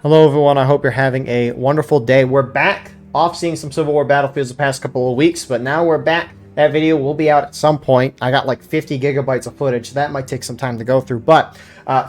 Hello, everyone. I hope you're having a wonderful day. We're back off seeing some Civil War battlefields the past couple of weeks, but now we're back. That video will be out at some point. I got like 50 gigabytes of footage. That might take some time to go through. But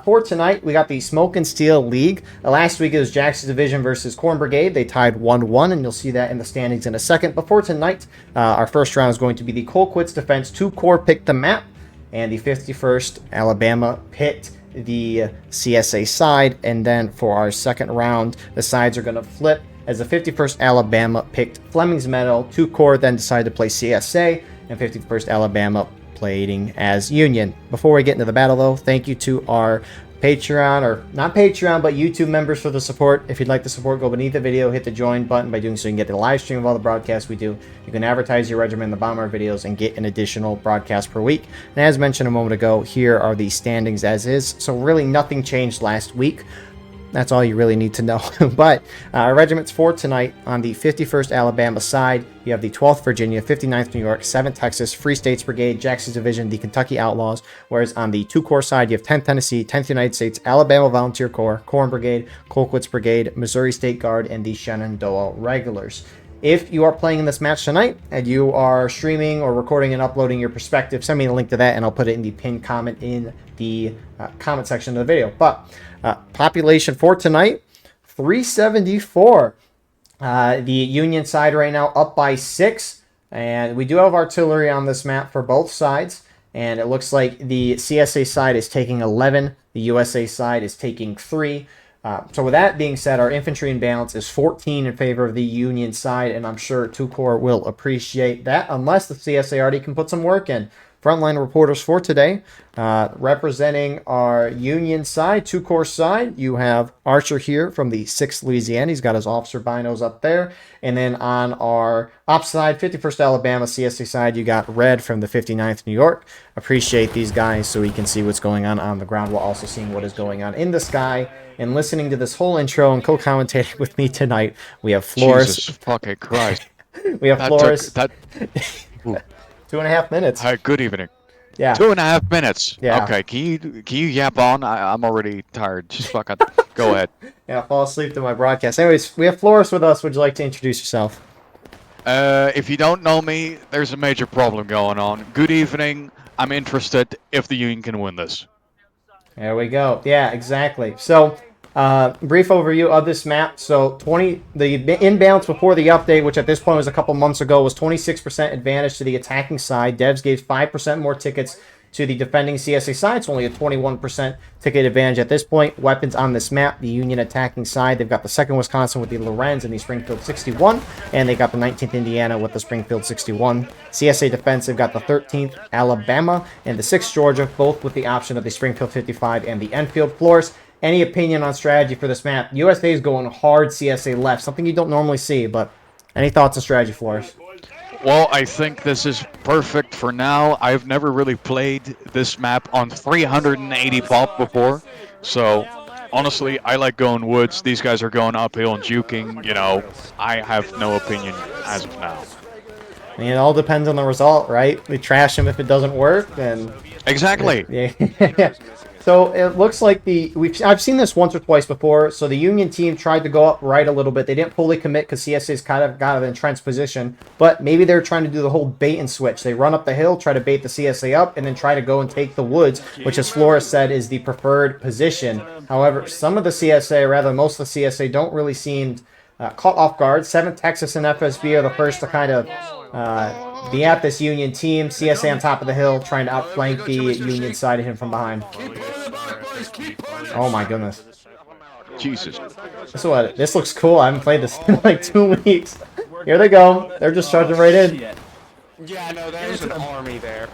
for tonight, we got the Smoke and Steel League. Last week, it was Jackson's Division versus Corn Brigade. They tied 1-1, and you'll see that in the standings in a second. But for tonight, our first round is going to be the Colquitt's Defense. 2 Corps picked the map, and the 51st Alabama picked the CSA side. And then for our second round, the sides are going to flip, as the 51st Alabama picked Flemming's Meadow. 2 Corps then decided to play CSA, and 51st Alabama playing as Union. Before we get into the battle, though, thank you to our Patreon, or not Patreon, but YouTube members for the support. If you'd like to support, go beneath the video, hit the join button. By doing so, you can get the live stream of all the broadcasts we do. You can advertise your regiment in the bottom of our videos and get an additional broadcast per week. And as mentioned a moment ago, here are the standings as is. So really nothing changed last week. That's all you really need to know. But our regiments for tonight: on the 51st Alabama side, you have the 12th Virginia, 59th New York, 7th Texas, Free States Brigade, Jackson's Division, the Kentucky Outlaws. Whereas on the 2 Corps side, you have 10th Tennessee, 10th United States, Alabama Volunteer Corps, Corn Brigade, Colquitt's Brigade, Missouri State Guard, and the Shenandoah Regulars. If you are playing in this match tonight and you are streaming or recording and uploading your perspective, send me the link to that and I'll put it in the pinned comment in the comment section of the video. But population for tonight, 374. The Union side right now up by 6. And we do have artillery on this map for both sides. And it looks like the CSA side is taking 11. The USA side is taking 3. So with that being said, our infantry in balance is 14 in favor of the Union side, and I'm sure 2 Corps will appreciate that, unless the CSA already can put some work in. Frontline reporters for today, representing our Union side, 2 Corps side, you have Archer here from the 6th Louisiana. He's got his officer binos up there. And then on our opposite side, 51st Alabama CSA side, you got Red from the 59th New York. Appreciate these guys so we can see what's going on the ground while also seeing what is going on in the sky. And listening to this whole intro and co-commentating with me tonight, we have Flores. Jesus fucking Christ. We have Flores. 2.5 minutes. Hi, good evening. Yeah. 2.5 minutes. Yeah. Okay, can you yap on? I'm already tired. Just fucking go ahead. Yeah, fall asleep to my broadcast. Anyways, we have Flores with us. Would you like to introduce yourself? If you don't know me, there's a major problem going on. Good evening. I'm interested if the Union can win this. There we go. Yeah, exactly. So, brief overview of this map. So, the inbounds before the update, which at this point was a couple months ago, was 26% advantage to the attacking side. Devs gave 5% more tickets to the defending CSA side. It's only a 21% ticket advantage at this point. Weapons on this map: the Union attacking side, they've got the 2nd Wisconsin with the Lorenz and the Springfield 61, and they got the 19th Indiana with the Springfield 61. CSA defense, they've got the 13th Alabama and the 6th Georgia, both with the option of the Springfield 55 and the Enfield. Flores, any opinion on strategy for this map? USA is going hard CSA left, something you don't normally see, but any thoughts on strategy, Flores? Well, I think this is perfect for now. I've never really played this map on 380 pop before, so honestly, I like going woods. These guys are going uphill and juking. You know, I have no opinion as of now. I mean, it all depends on the result, right? We trash them if it doesn't work, then... Exactly. Yeah. So it looks like I've seen this once or twice before. So the Union team tried to go up right a little bit. They didn't fully commit because CSA's kind of got an entrenched position. But maybe they're trying to do the whole bait and switch. They run up the hill, try to bait the CSA up, and then try to go and take the woods, which, as Flores said, is the preferred position. However, some of the CSA, rather most of the CSA, don't really seem caught off guard. 7th Texas and FSB are the first to kind of be at this Union team. CSA on top of the hill, trying to outflank the Union side of him from behind. Oh my goodness. Jesus. This looks cool. I haven't played this in like 2 weeks. Here they go. They're just charging right in. Yeah, no, there's an army there.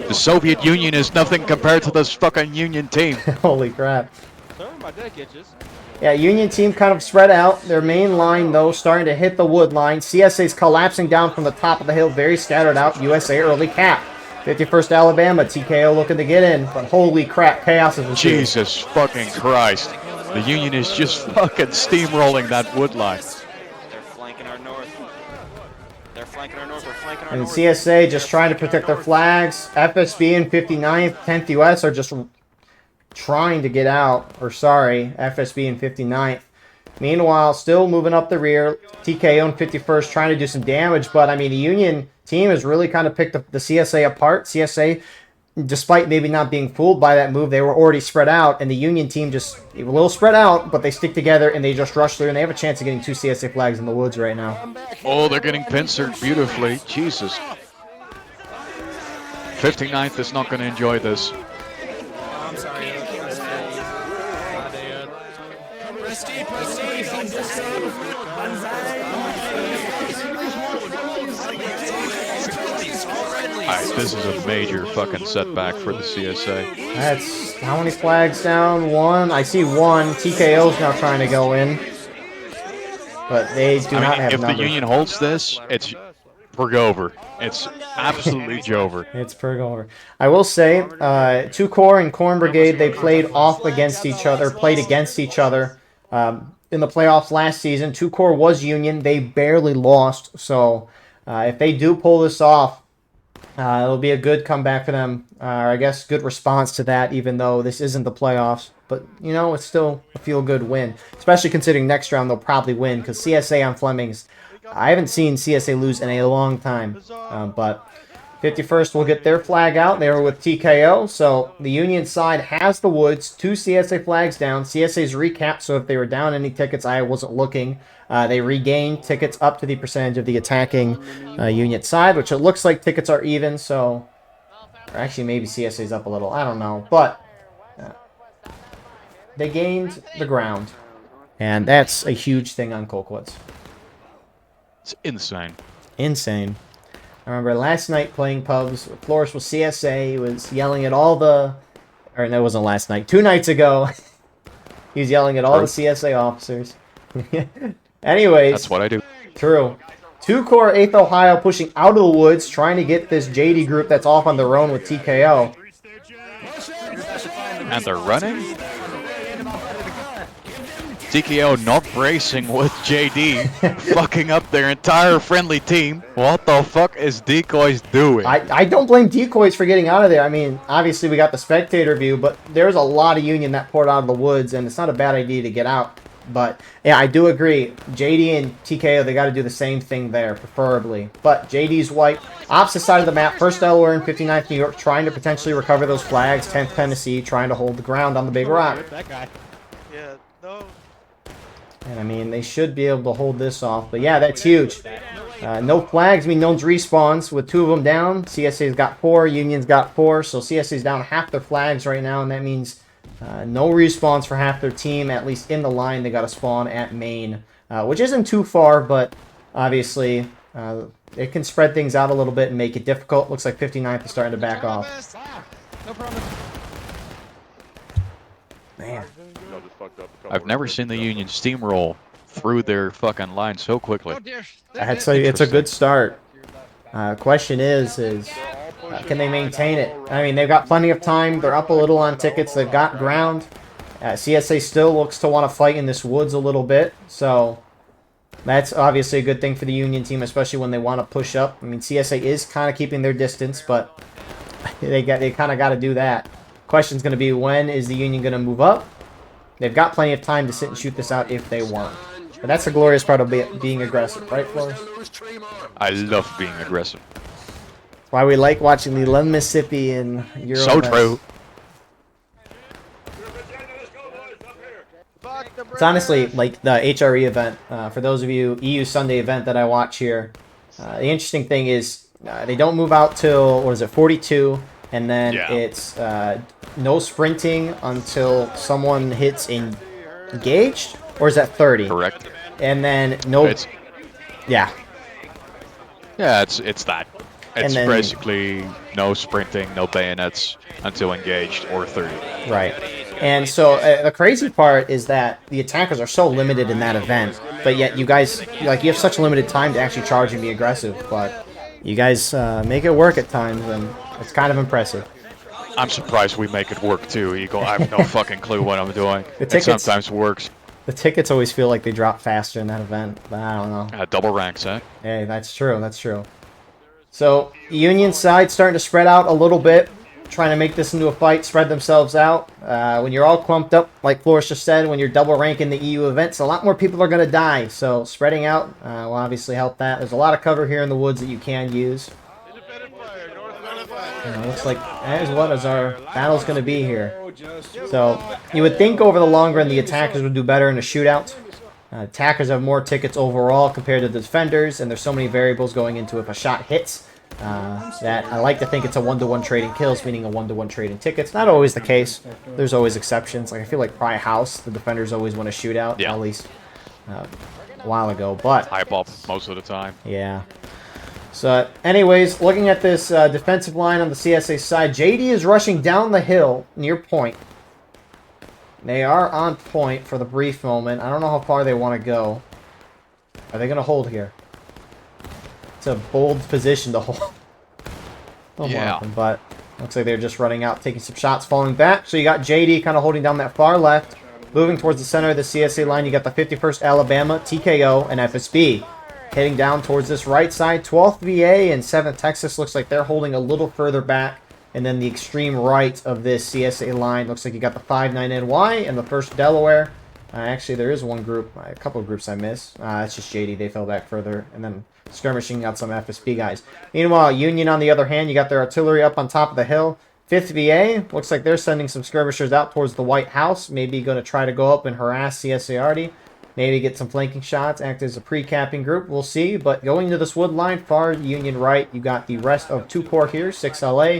The Soviet Union is nothing compared to this fucking Union team. Holy crap. Sorry, my deck itches. Yeah, Union team kind of spread out. Their main line, though, starting to hit the wood line. CSA's collapsing down from the top of the hill, very scattered out. USA early cap. 51st Alabama, TKO looking to get in, but holy crap, chaos is ensuing. Jesus fucking Christ. The Union is just fucking steamrolling that wood line. They're flanking our north. They're flanking our north. We're flanking our And north. CSA just trying to protect their flags. FSB and 59th, 10th US are just trying to get out. Or sorry, FSB and 59th Meanwhile, still moving up the rear, TKO and 51st trying to do some damage, but I mean, the Union team has really kind of picked the CSA apart. CSA, despite maybe not being fooled by that move, they were already spread out, and the Union team just a little spread out, but they stick together and they just rush through, and they have a chance of getting 2 CSA flags in the woods right now. Oh, they're getting pincered beautifully. Jesus. 59th is not going to enjoy this. I'm sorry. Alright, this is a major fucking setback for the CSA. That's how many flags down? 1. I see 1. TKO's now trying to go in, but they do not have if numbers. the Union holds this, it's over. It's absolutely Jover. It's pretty over. I will say, 2 Corps and Corn Brigade, they played against each other in the playoffs last season. 2 Corps was Union. They barely lost. So if they do pull this off, it'll be a good comeback for them. Or I guess good response to that, even though this isn't the playoffs. But, you know, it's still a feel-good win. Especially considering next round they'll probably win. Because CSA on Flemming's, I haven't seen CSA lose in a long time. But 51st will get their flag out. They were with TKO. So the Union side has the woods. 2 CSA flags down. CSA's recapped. So if they were down any tickets, I wasn't looking. They regained tickets up to the percentage of the attacking Union side, which it looks like tickets are even. So, or actually maybe CSA's up a little. I don't know. But they gained the ground. And that's a huge thing on Colquitt. It's insane. Insane. I remember last night playing pubs. Flores was CSA. He was yelling at all the... Or no, it wasn't last night. 2 nights ago. He was yelling at all the CSA officers. Anyways. That's what I do. True. 2 Corps 8th Ohio pushing out of the woods, trying to get this JD group that's off on their own with TKO. And they're running? TKO not bracing with JD, fucking up their entire friendly team. What the fuck is Decoys doing? I don't blame Decoys for getting out of there. I mean, obviously we got the spectator view, but there's a lot of Union that poured out of the woods, and it's not a bad idea to get out. But, yeah, I do agree. JD and TKO, they got to do the same thing there, preferably. But JD's white. Opposite side of the map, 1st Delaware and 59th New York, trying to potentially recover those flags. 10th Tennessee, trying to hold the ground on the Big Rock. That guy. Yeah, no. And, I mean, they should be able to hold this off. But, yeah, that's huge. No flags mean no respawns. With 2 of them down, CSA's got 4, Union's got 4. So CSA's down half their flags right now, and that means no respawns for half their team. At least in the line, they got to spawn at main, which isn't too far, but obviously it can spread things out a little bit and make it difficult. Looks like 59th is starting to back off. No problem. Man. I've never seen the Union steamroll through their fucking line so quickly. Oh dear. I'd say it's a good start. Question is can they maintain it? I mean, they've got plenty of time. They're up a little on tickets. They've got ground. CSA still looks to want to fight in this woods a little bit. So that's obviously a good thing for the Union team, especially when they want to push up. I mean, CSA is kind of keeping their distance, but they kind of got to do that. Question's going to be, when is the Union going to move up? They've got plenty of time to sit and shoot this out if they want. But that's the glorious part of being aggressive, right, Flores? I love being aggressive. That's why we like watching the 11 Mississippi and Euro. So true. It's honestly like the HRE event. For those of you, EU Sunday event that I watch here. The interesting thing is they don't move out till, what is it, 42, and then it's no sprinting until someone hits engaged, or is that 30? Correct. And then no. Yeah. Yeah, it's that. It's then, basically no sprinting, no bayonets until engaged or 30. Right. And so the crazy part is that the attackers are so limited in that event, but yet you guys, you have such limited time to actually charge and be aggressive, but you guys make it work at times, and it's kind of impressive. I'm surprised we make it work too, Eagle. I have no fucking clue what I'm doing. It sometimes works. The tickets always feel like they drop faster in that event, but I don't know. Double ranks, eh? Hey, that's true. That's true. So, Union side starting to spread out a little bit. trying to make this into a fight, spread themselves out. When you're all clumped up, like Flores just said, when you're double ranking the EU events, a lot more people are going to die. So spreading out will obviously help that. There's a lot of cover here in the woods that you can use. Looks like that is what is our battle's going to be here. So you would think over the long run the attackers would do better in a shootout. Attackers have more tickets overall compared to the defenders, and there's so many variables going into if a shot hits. That I like to think it's a 1-to-1 trading kills, meaning a 1-to-1 trading tickets. Not always the case. There's always exceptions. Like I feel like Pry House, the defenders always want to shoot out, at least a while ago. But High ball most of the time. Yeah. So, anyways, looking at this defensive line on the CSA side, JD is rushing down the hill near point. They are on point for the brief moment. I don't know how far they want to go. Are they going to hold here? It's a bold position to hold. But looks like they're just running out, taking some shots, falling back. So you got JD kind of holding down that far left. Moving towards the center of the CSA line, you got the 51st Alabama, TKO, and FSB. Heading down towards this right side, 12th VA and 7th Texas looks like they're holding a little further back. And then the extreme right of this CSA line looks like you got the 59NY and the 1st Delaware. Actually, there is one group, a couple of groups I missed. It's just JD, they fell back further. And then skirmishing out some FSB guys. Meanwhile, Union, on the other hand, you got their artillery up on top of the hill. 5th VA, looks like they're sending some skirmishers out towards the White House. Maybe going to try to go up and harass CSA Arty. Maybe get some flanking shots, act as a pre-capping group. We'll see. But going to this wood line, far Union right, you got the rest of 2 Corps here, 6 LA,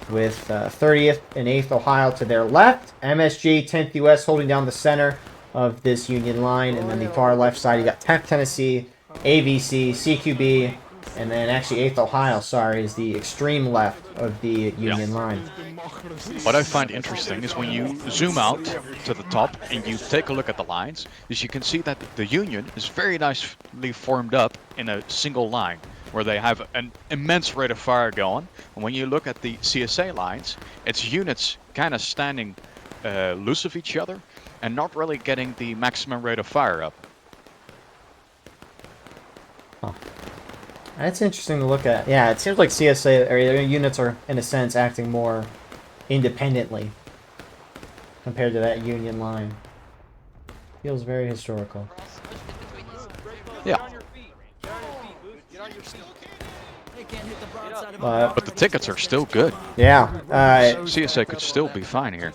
with 30th and 8th Ohio to their left. MSG, 10th US holding down the center of this Union line. And then the far left side, you got 10th Tennessee, AVC, CQB, and then actually 8th Ohio, sorry, is the extreme left of the Union line. What I find interesting is when you zoom out to the top and you take a look at the lines, is you can see that the Union is very nicely formed up in a single line, where they have an immense rate of fire going. And when you look at the CSA lines, it's units kind of standing loose of each other and not really getting the maximum rate of fire up. Huh. That's interesting to look at. Yeah, it seems like CSA area units are, in a sense, acting more independently compared to that Union line. Feels very historical. Yeah. But the tickets are still good. Yeah. CSA could still be fine here.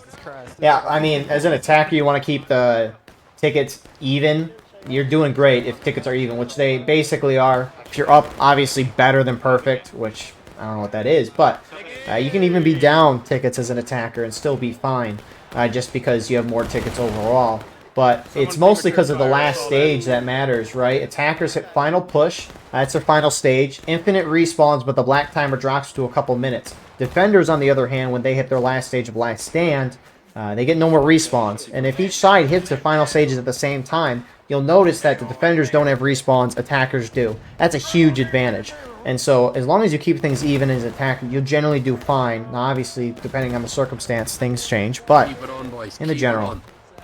Yeah, I mean, as an attacker, you want to keep the tickets even. You're doing great if tickets are even, which they basically are. If you're up, obviously better than perfect, which I don't know what that is, but you can even be down tickets as an attacker and still be fine, just because you have more tickets overall. But it's mostly because of the last stage that matters, right? Attackers hit final push. That's their final stage. Infinite respawns, but the black timer drops to a couple minutes. Defenders, on the other hand, when they hit their last stage of last stand, they get no more respawns. And if each side hits their final stages at the same time, you'll notice that the defenders don't have respawns, attackers do. That's a huge advantage. And so, as long as you keep things even as an attacker, you'll generally do fine. Now, obviously, depending on the circumstance, things change, but in the general.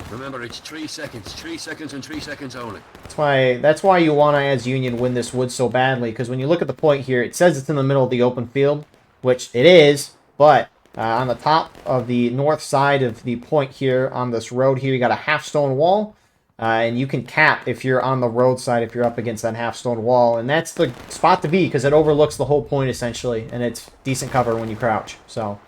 Remember, it's 3 seconds. 3 seconds and 3 seconds only. That's why you want to, as Union, win this wood so badly, because when you look at the point here, it says it's in the middle of the open field, which it is, but on the top of the north side of the point here, on this road here, you got a half-stone wall. And you can cap if you're on the roadside, if you're up against that half-stone wall. And that's the spot to be, because it overlooks the whole point, essentially. And it's decent cover when you crouch. So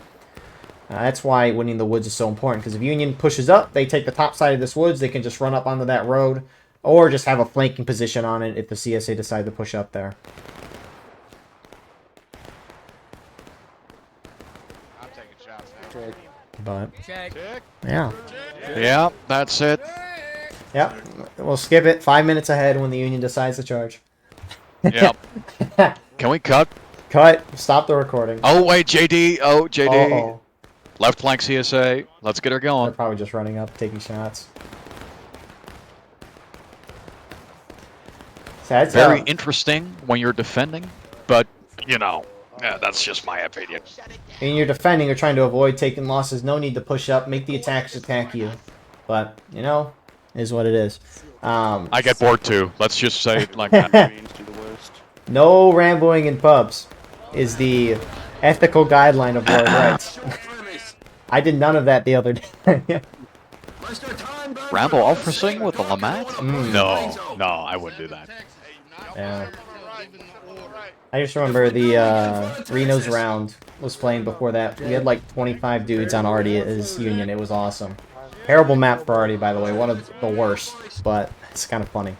that's why winning the woods is so important. Because if Union pushes up, they take the top side of this woods. They can just run up onto that road. Or just have a flanking position on it if the CSA decide to push up there. I'm taking shots now. But, Check. yeah. Yeah, that's it. Yep. We'll skip it 5 minutes ahead when the Union decides to charge. Yep. Can we cut? Cut. Stop the recording. Oh, wait, JD. Oh, JD. Uh-oh. Left flank CSA. Let's get her They're going. probably just running up, taking shots. So that's Very interesting when you're defending, but, you know, yeah, that's just my opinion. and you're defending, you're trying to avoid taking losses. No need to push up. Make the attackers attack you. But, you know, is what it is. I get bored too. Let's just say it like that. No rambling in pubs is the ethical guideline of war rights. I did none of that the other day. Rambo offering with the Lamont? No, I wouldn't do that. Yeah. I just remember the Reno's round was playing before that. We had like 25 dudes on Artie as Union. It was awesome. Terrible map for Artie, by the way. One of the worst, but it's kind of funny.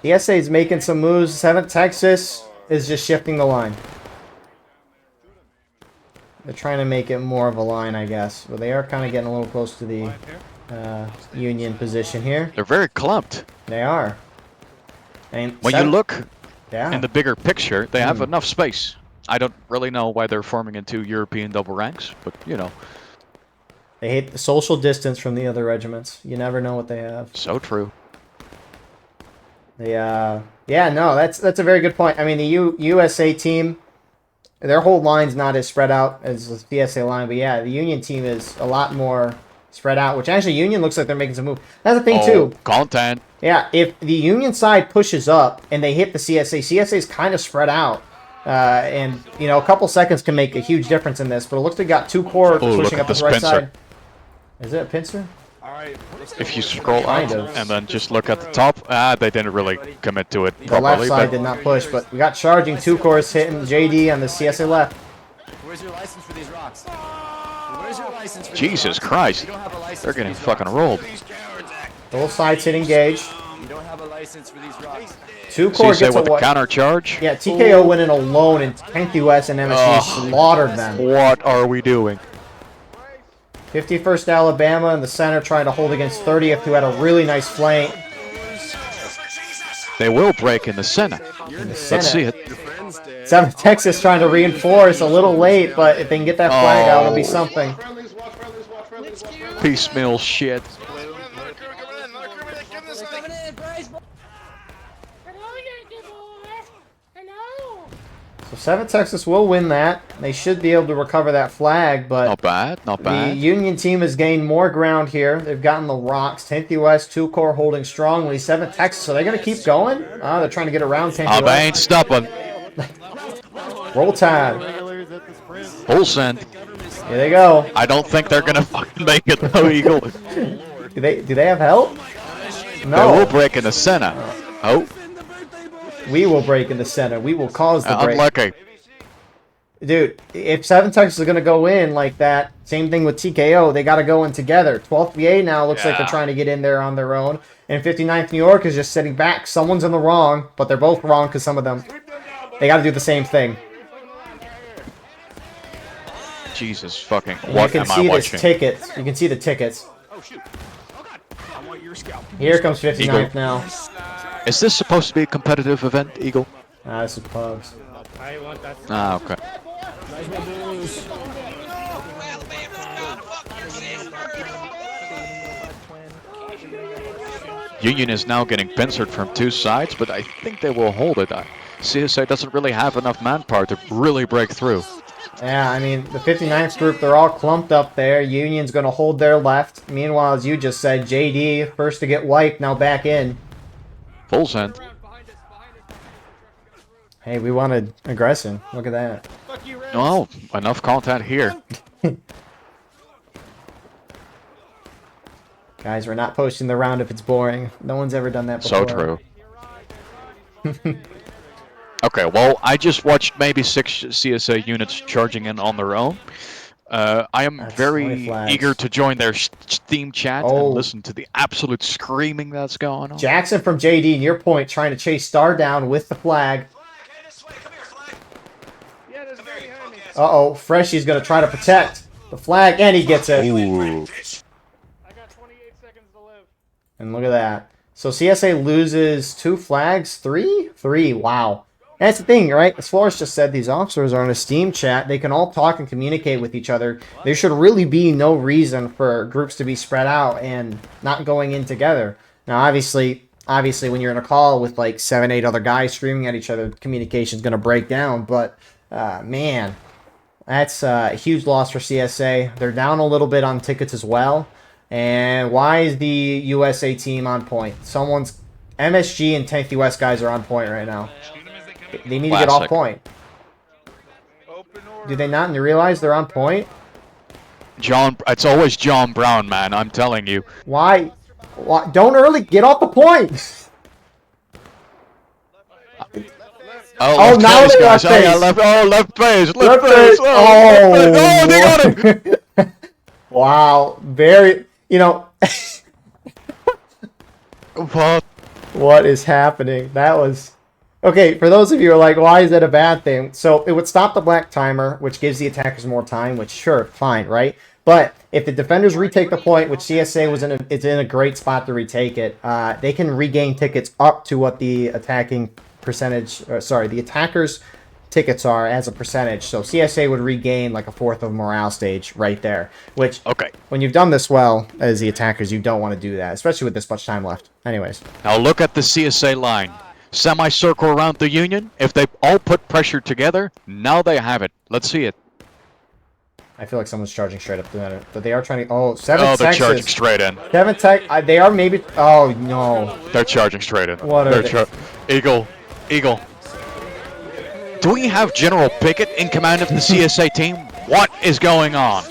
The SA is making some moves. 7th Texas is just shifting the line. They're trying to make it more of a line, I guess. But they are kind of getting a little close to the Union position here. They're very clumped. They are. And when you look yeah. in the bigger picture, they have enough space. I don't really know why they're forming into European double ranks, but you know. They hate the social distance from the other regiments. You never know what they have. So true. They, yeah, no, that's a very good point. I mean, the USA team, their whole line's not as spread out as the CSA line, but yeah, the Union team is a lot more spread out, which actually Union looks like they're making some move. That's the thing, too. Content. Yeah, if the Union side pushes up and they hit the CSA is kind of spread out. And, you know, a couple seconds can make a huge difference in this, but it looks like they got 2 core pushing up the right side. Is it a pincer? If you scroll up and then just look at the top, they didn't really commit to it properly. The left side did not push, but we got charging 2 cores hitting JD on the CSA left. Where's your license for these rocks? Where's your license for Jesus Christ. They're getting fucking rolled. Both sides hit engage. You don't have a license for these rocks. 2 core gets a with the counter charge. Yeah, TKO went in alone, and 10th US and MSG slaughtered them. What are we doing? 51st Alabama in the center trying to hold against 30th, who had a really nice flank. They will break in the center. Let's see it. 7th Texas trying to reinforce, a little late, but if they can get that flag out, it'll be something. Piecemeal shit. So 7th Texas will win that. They should be able to recover that flag, but not bad, not bad. The Union team has gained more ground here. They've gotten the rocks. 10th US, 2 core holding strongly. 7th Texas, are they going to keep going? They're trying to get around 10th US. They ain't stopping. Roll time. Full send. Here they go. I don't think they're going to fucking make it though, Eagle. Do they have help? No. They will break in the center. Oh. We will break in the center. We will cause the break. Unlucky. Dude, if 7 Texas is going to go in like that, same thing with TKO, they got to go in together. 12th VA now looks like they're trying to get in there on their own. And 59th New York is just sitting back. Someone's in the wrong, but they're both wrong because some of them, they got to do the same thing. Jesus fucking, what am I watching? You can see this tickets. You can see the tickets. Here comes 59th now. Is this supposed to be a competitive event, Eagle? This is Pugs. Okay. Union is now getting pincered from 2 sides, but I think they will hold it. CSA doesn't really have enough manpower to really break through. Yeah, I mean, the 59th group, they're all clumped up there. Union's going to hold their left. Meanwhile, as you just said, JD, first to get wiped, now back in. Full send. Hey, we wanted aggression. Look at that. Oh, enough content here. Guys, we're not posting the round if it's boring. No one's ever done that before. So true. Okay, well, I just watched maybe 6 CSA units charging in on their own. I am very eager to join their Steam chat and listen to the absolute screaming that's going on. Jackson from JD, near point, trying to chase Star down with the flag. Uh-oh, Freshy's going to try to protect the flag, and he gets it. Ooh. And look at that. So CSA loses 2 flags? 3? 3, wow. That's the thing, right? As Flores just said, these officers are in a Steam chat. They can all talk and communicate with each other. There should really be no reason for groups to be spread out and not going in together. Now, obviously, when you're in a call with like 7, 8 other guys screaming at each other, communication's going to break down. But, man, that's a huge loss for CSA. They're down a little bit on tickets as well. And why is the USA team on point? Someone's MSG and 10th US guys are on point right now. They need to get off point. Do they not realize they're on point? John, it's always John Brown, man. I'm telling you. Why? Don't early get off the point. Oh, now left they face, left guys. Oh, yeah, face. left face. Left Left face. face. Oh, left face. Oh, they got him. Wow. Very, you know, What? what is happening? That was... Okay, for those of you who are like, why is that a bad thing? So it would stop the black timer, which gives the attackers more time, which sure, fine, right? But if the defenders retake the point, which CSA it's in a great spot to retake it, they can regain tickets up to what the attacking percentage, the attackers' tickets are as a percentage. So CSA would regain like a fourth of morale stage right there, which, Okay. when you've done this well as the attackers, you don't want to do that, especially with this much time left. Anyways. Now look at the CSA line. Semicircle around the Union. If they all put pressure together, now they have it. Let's see it. I feel like someone's charging straight up the middle. But they are trying to... Oh, 7 Oh, they're Texas. charging straight in. 7 Tech... they are maybe... Oh, no. They're charging straight in. What are they? Eagle. Eagle. Do we have General Pickett in command of the CSA team? What is going on?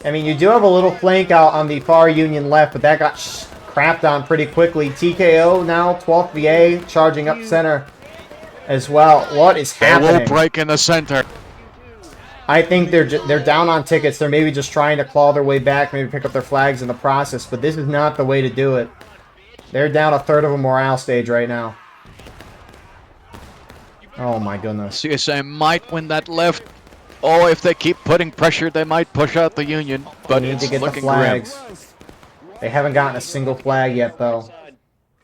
I mean, you do have a little flank out on the far Union left, but that got crapped on pretty quickly. TKO now, 12th VA, charging up center as well. What is They happening? will break in the center. I think they're down on tickets. They're maybe just trying to claw their way back, maybe pick up their flags in the process, but this is not the way to do it. They're down a third of a morale stage right now. Oh my goodness. CSA might win that left. Oh, if they keep putting pressure, they might push out the Union. But They need it's to get the looking grim. flags. They haven't gotten a single flag yet, though.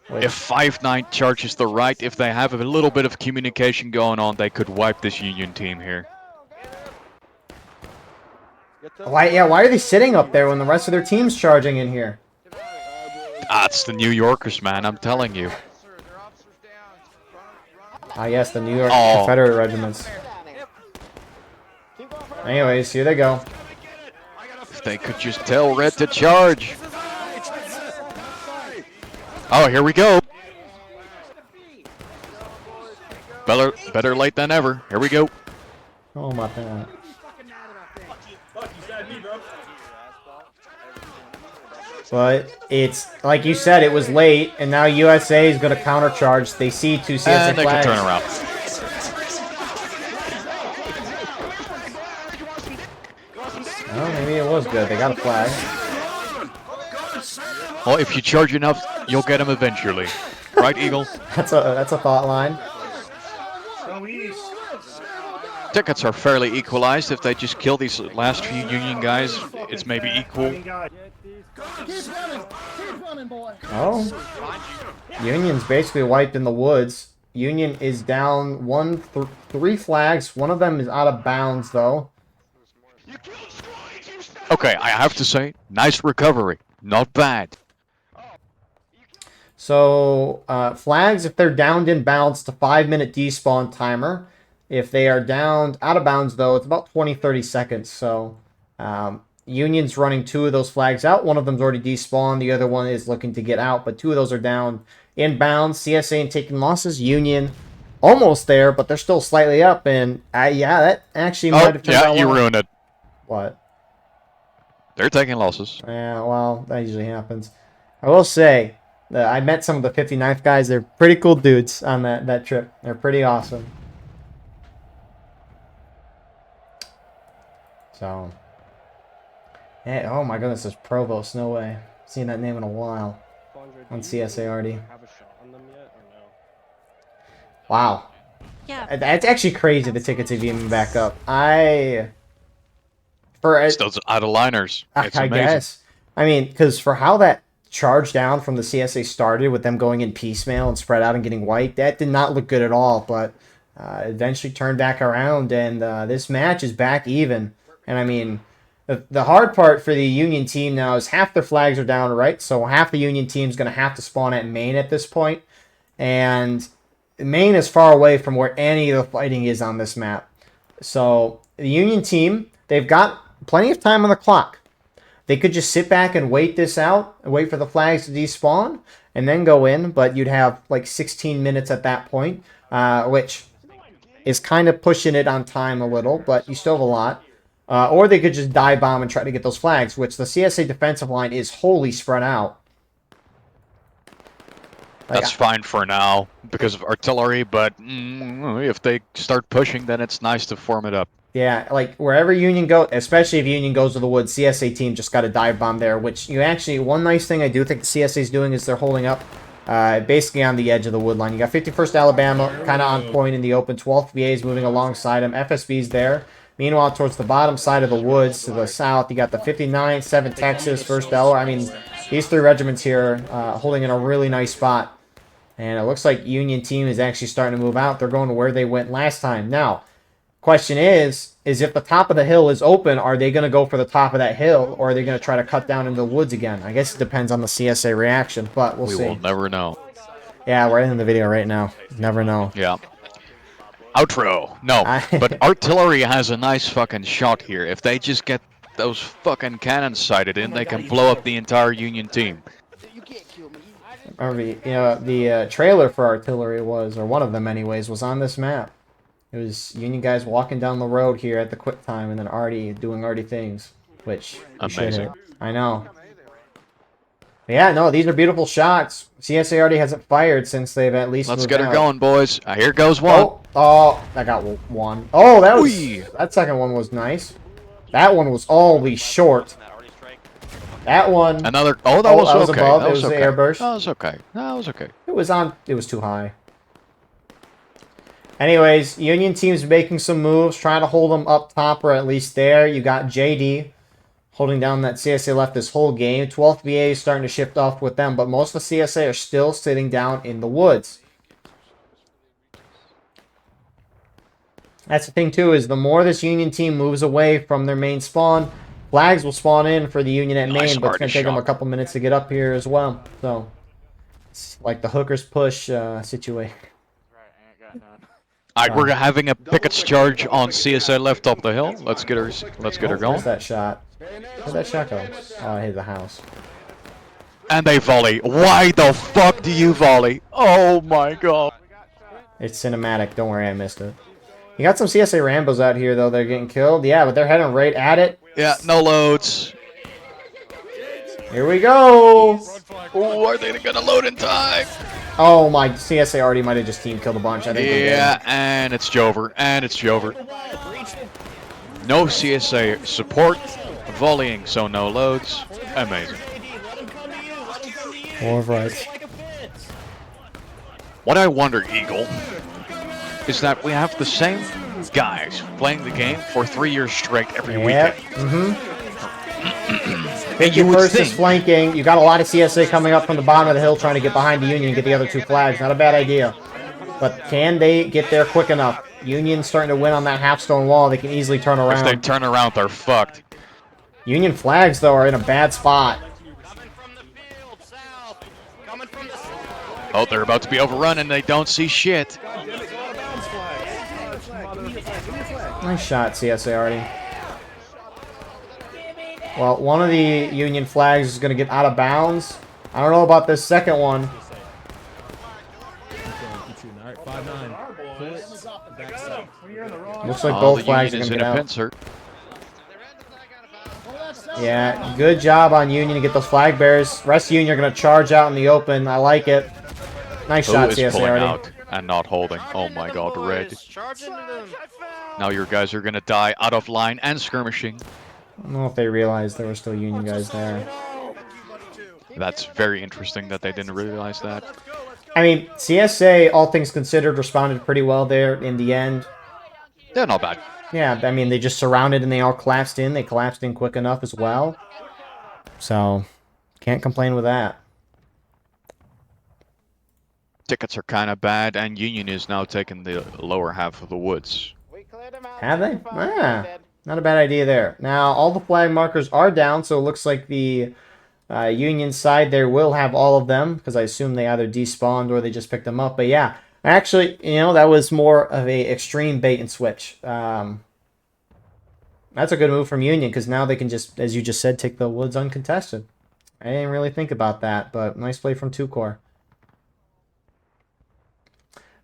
If 5-9 charges the right, if they have a little bit of communication going on, they could wipe this Union team here. Why are they sitting up there when the rest of their team's charging in here? Ah, it's the New Yorkers, man, I'm telling you. Ah, yes, the New York Oh. Confederate regiments. Anyways, here they go. If they could just tell Red to charge. Oh, here we go. Better late than ever. Here we go. Oh my god. But it's, like you said, it was late, and now USA is going to countercharge. They see two CSA And they can flags. turn around. Oh, maybe it was good. They got a flag. Well, if you charge enough, you'll get them eventually. Right, Eagle? That's a thought line. Tickets are fairly equalized. If they just kill these last few Union guys, it's maybe equal. Oh. Union's basically wiped in the woods. Union is down three flags. One of them is out of bounds, though. Okay, I have to say, nice recovery. Not bad. So, flags, if they're downed in bounds, it's a 5-minute despawn timer. If they are downed out of bounds, though, it's about 20-30 seconds. So, Union's running 2 of those flags out. One of them's already despawned. The other one is looking to get out, but 2 of those are down in bounds. CSA and taking losses. Union almost there, but they're still slightly up. And, yeah, that actually might have turned out you well. ruined it. What? They're taking losses. Yeah, well, that usually happens. I will say, I met some of the 59th guys. They're pretty cool dudes on that trip. They're pretty awesome. So, hey, oh my goodness, there's Provost. No way. Seen that name in a while on CSA already. Wow. Yeah. That's actually crazy. The tickets have even back up. It's those out-of-liners. It's I amazing. guess. I mean, because for how that charge down from the CSA started with them going in piecemeal and spread out and getting wiped, that did not look good at all. But eventually turned back around, and this match is back even. And I mean, the hard part for the Union team now is half their flags are down, right? So half the Union team is going to have to spawn at Maine at this point. And Maine is far away from where any of the fighting is on this map. So the Union team, they've got plenty of time on the clock. They could just sit back and wait this out, and wait for the flags to despawn, and then go in. But you'd have like 16 minutes at that point, which is kind of pushing it on time a little, but you still have a lot. Or they could just dive bomb and try to get those flags, which the CSA defensive line is wholly spread out. That's fine for now because of artillery, but if they start pushing, then it's nice to form it up. Yeah, like wherever Union goes, especially if Union goes to the woods, CSA team just got a dive bomb there, which you actually, one nice thing I do think the CSA is doing is they're holding up basically on the edge of the wood line. You got 51st Alabama kind of on point in the open, 12th VA is moving alongside them, FSB's there. Meanwhile, towards the bottom side of the woods to the south, you got the 59th, 7th Texas, 1st Delaware. I mean, these three regiments here holding in a really nice spot. And it looks like Union team is actually starting to move out. They're going to where they went last time. Now, question is if the top of the hill is open, are they going to go for the top of that hill, or are they going to try to cut down into the woods again? I guess it depends on the CSA reaction, but we'll see. We will never know. Yeah, we're in the video right now. Never know. Yeah. Outro. No, but artillery has a nice fucking shot here. If they just get those fucking cannons sighted in, they can blow up the entire Union team. Remember, the trailer for artillery was, or one of them anyways, was on this map. It was Union guys walking down the road here at the quick time and then doing arty things, which amazing. I know. But yeah, no, these are beautiful shots. CSA already hasn't fired since they've at least Let's moved get her out. going, boys. Here goes one. Oh, I got one. Oh, that second one was nice. That one was always short. That one. Another. Oh, that was okay. Above. That was the okay. airburst. That was okay. That was okay. It was on. It was too high. Anyways, Union team's making some moves, trying to hold them up top or at least there. You got JD holding down that CSA left this whole game. 12th VA is starting to shift off with them, but most of the CSA are still sitting down in the woods. That's the thing too, is the more this Union team moves away from their main spawn, flags will spawn in for the Union at main, but it's going to take them a couple minutes to get up here as well. So, it's like the hookers push situation. Alright, we're having a Pickett's charge on CSA left up the hill. Let's get her going. Where's that shot? Where'd that shot go? Oh, I hit the house. And they volley. Why the fuck do you volley? Oh my god. It's cinematic. Don't worry, I missed it. You got some CSA Rambos out here, though. They're getting killed. Yeah, but they're heading right at it. Yeah, no loads. Here we go. Oh, are they gonna load in time? Oh, my CSA already might have just team killed a bunch. I think yeah, and it's Jover. And it's Jover. No CSA support. Volleying, so no loads. Amazing. All right. What I wonder, Eagle, is that we have the same guys playing the game for 3 years straight every weekend. First is flanking. You got a lot of CSA coming up from the bottom of the hill trying to get behind the Union and get the other two flags. Not a bad idea. But can they get there quick enough? Union's starting to win on that half-stone wall. They can easily turn around. If they turn around, they're fucked. Union flags, though, are in a bad spot. Oh, they're about to be overrun and they don't see shit. Nice shot, CSA already. Well, one of the Union flags is going to get out of bounds. I don't know about this second one. Looks like both flags are going to get out. Yeah, good job on Union to get those flag bearers. Rest of Union are going to charge out in the open. I like it. Nice shot, CSA already. Out and not holding. Oh my god, red. Now your guys are going to die out of line and skirmishing. I don't know if they realized there were still Union guys there. That's very interesting that they didn't realize that. I mean, CSA, all things considered, responded pretty well there in the end. They're not bad. Yeah, I mean, they just surrounded and they all collapsed in. They collapsed in quick enough as well. So, can't complain with that. Tickets are kind of bad, and Union is now taking the lower half of the woods. Have they? Ah, not a bad idea there. Now, all the flag markers are down, so it looks like the Union side there will have all of them, because I assume they either despawned or they just picked them up. But yeah, actually, you know, that was more of a extreme bait and switch. That's a good move from Union, because now they can just, as you just said, take the woods uncontested. I didn't really think about that, but nice play from 2 Corps.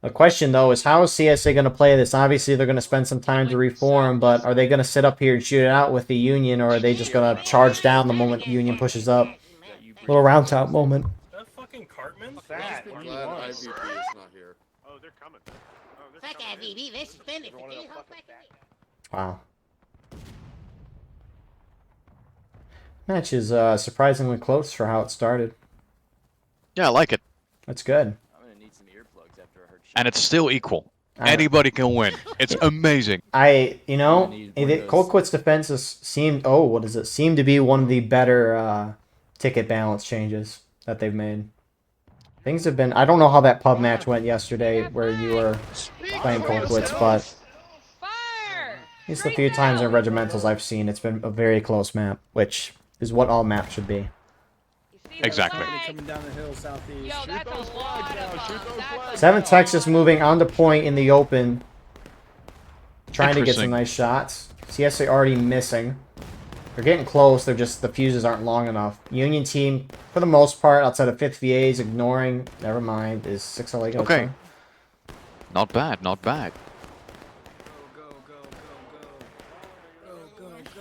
The question, though, is how is CSA going to play this? Obviously, they're going to spend some time to reform, but are they going to sit up here and shoot it out with the Union, or are they just going to charge down the moment the Union pushes up? Little round top moment. That fucking Cartman? That Glad IVP is not here. Oh, they're coming. Oh, they're Fuck coming. IVB, they're suspended for doing Wow. Match is surprisingly close for how it started. Yeah, I like it. That's good. I'm gonna need some earplugs after I heard shit. And it's still equal. I- Anybody can win. It's amazing. You know, Colquitt's defenses seemed to be one of the better ticket balance changes that they've made. Things have been, I don't know how that pub match went yesterday where you were playing Colquitt's, but at least the few times in regimentals I've seen, it's been a very close map, which is what all maps should be. Exactly. Coming down the hill southeast. Yo, that's a lot of 7 Texas moving on the point in the open. Trying to get some Interesting. nice shots. CSA already missing. They're getting close, they're just, the fuses aren't long enough. Union team, for the most part, outside of 5th VAs, ignoring, never mind, is 6LA gonna Okay. come? Not bad, not bad. Go, go, go, go. Go, go, go.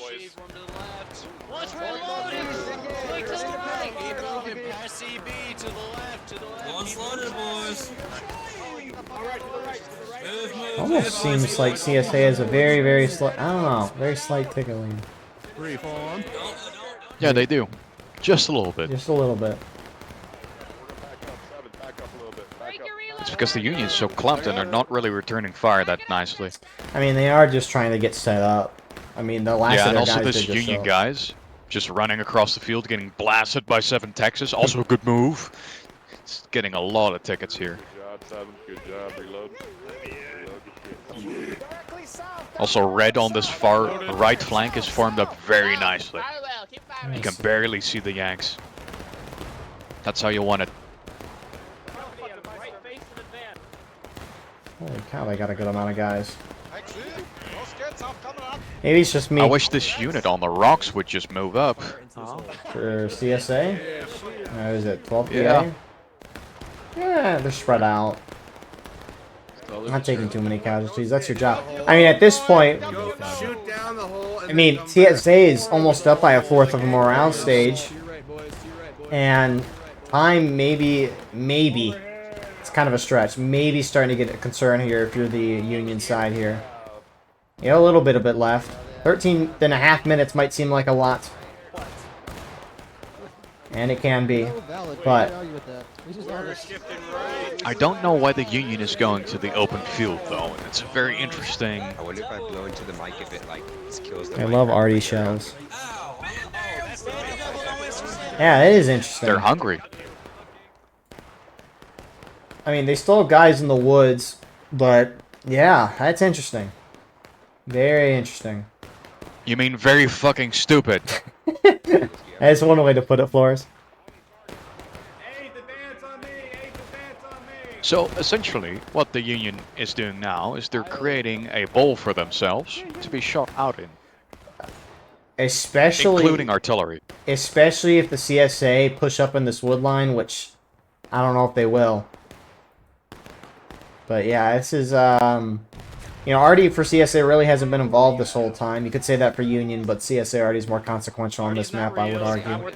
One to the left. Watch reloading. Look to the right. Keep moving. Pass CB to the left. To the left. One's loaded, boys. Almost seems like CSA has a very, very slight, I don't know, very slight tickling. Yeah, they do. Just a little bit. Just a little bit. It's because the Union's so clumped and they're not really returning fire that nicely. I mean, they are just trying to get set up. I mean, the last Yeah, of and their also guys this did just Union show. guys just running across the field, getting blasted by 7 Texas. Also a good move. It's getting a lot of tickets here. Good job, 7. Good job. Reload. Also, red on this far right flank is formed up very nicely. You can barely see the Yanks. That's how you want it. Holy cow, they got a good amount of guys. Maybe it's just me I wish this unit on the rocks would just move up. for CSA. Is it 12 PA? Yeah. Yeah, they're spread out. Not taking too many casualties. That's your job. I mean, at this point, Shoot down the hole. I mean, CSA is almost up by a fourth of a morale stage. And time maybe, it's kind of a stretch. Maybe starting to get a concern here if you're the Union side here. You know, a little bit of it left. 13.5 minutes might seem like a lot. And it can be. But I don't know why the Union is going to the open field though. It's very interesting. I wonder if I blow into the mic if it like kills the I mic. love arty shells. Yeah, it is interesting. They're hungry. I mean, they still have guys in the woods, but yeah, that's interesting. Very interesting. You mean very fucking stupid. That's one way to put it, Flores. So essentially, what the Union is doing now is they're creating a bowl for themselves to be shot out in, Especially if the CSA push up in this wood line, which I don't know if they will. But yeah, this is, you know, Artie for CSA really hasn't been involved this whole time. You could say that for Union, but CSA Artie is more consequential on this map, I would argue.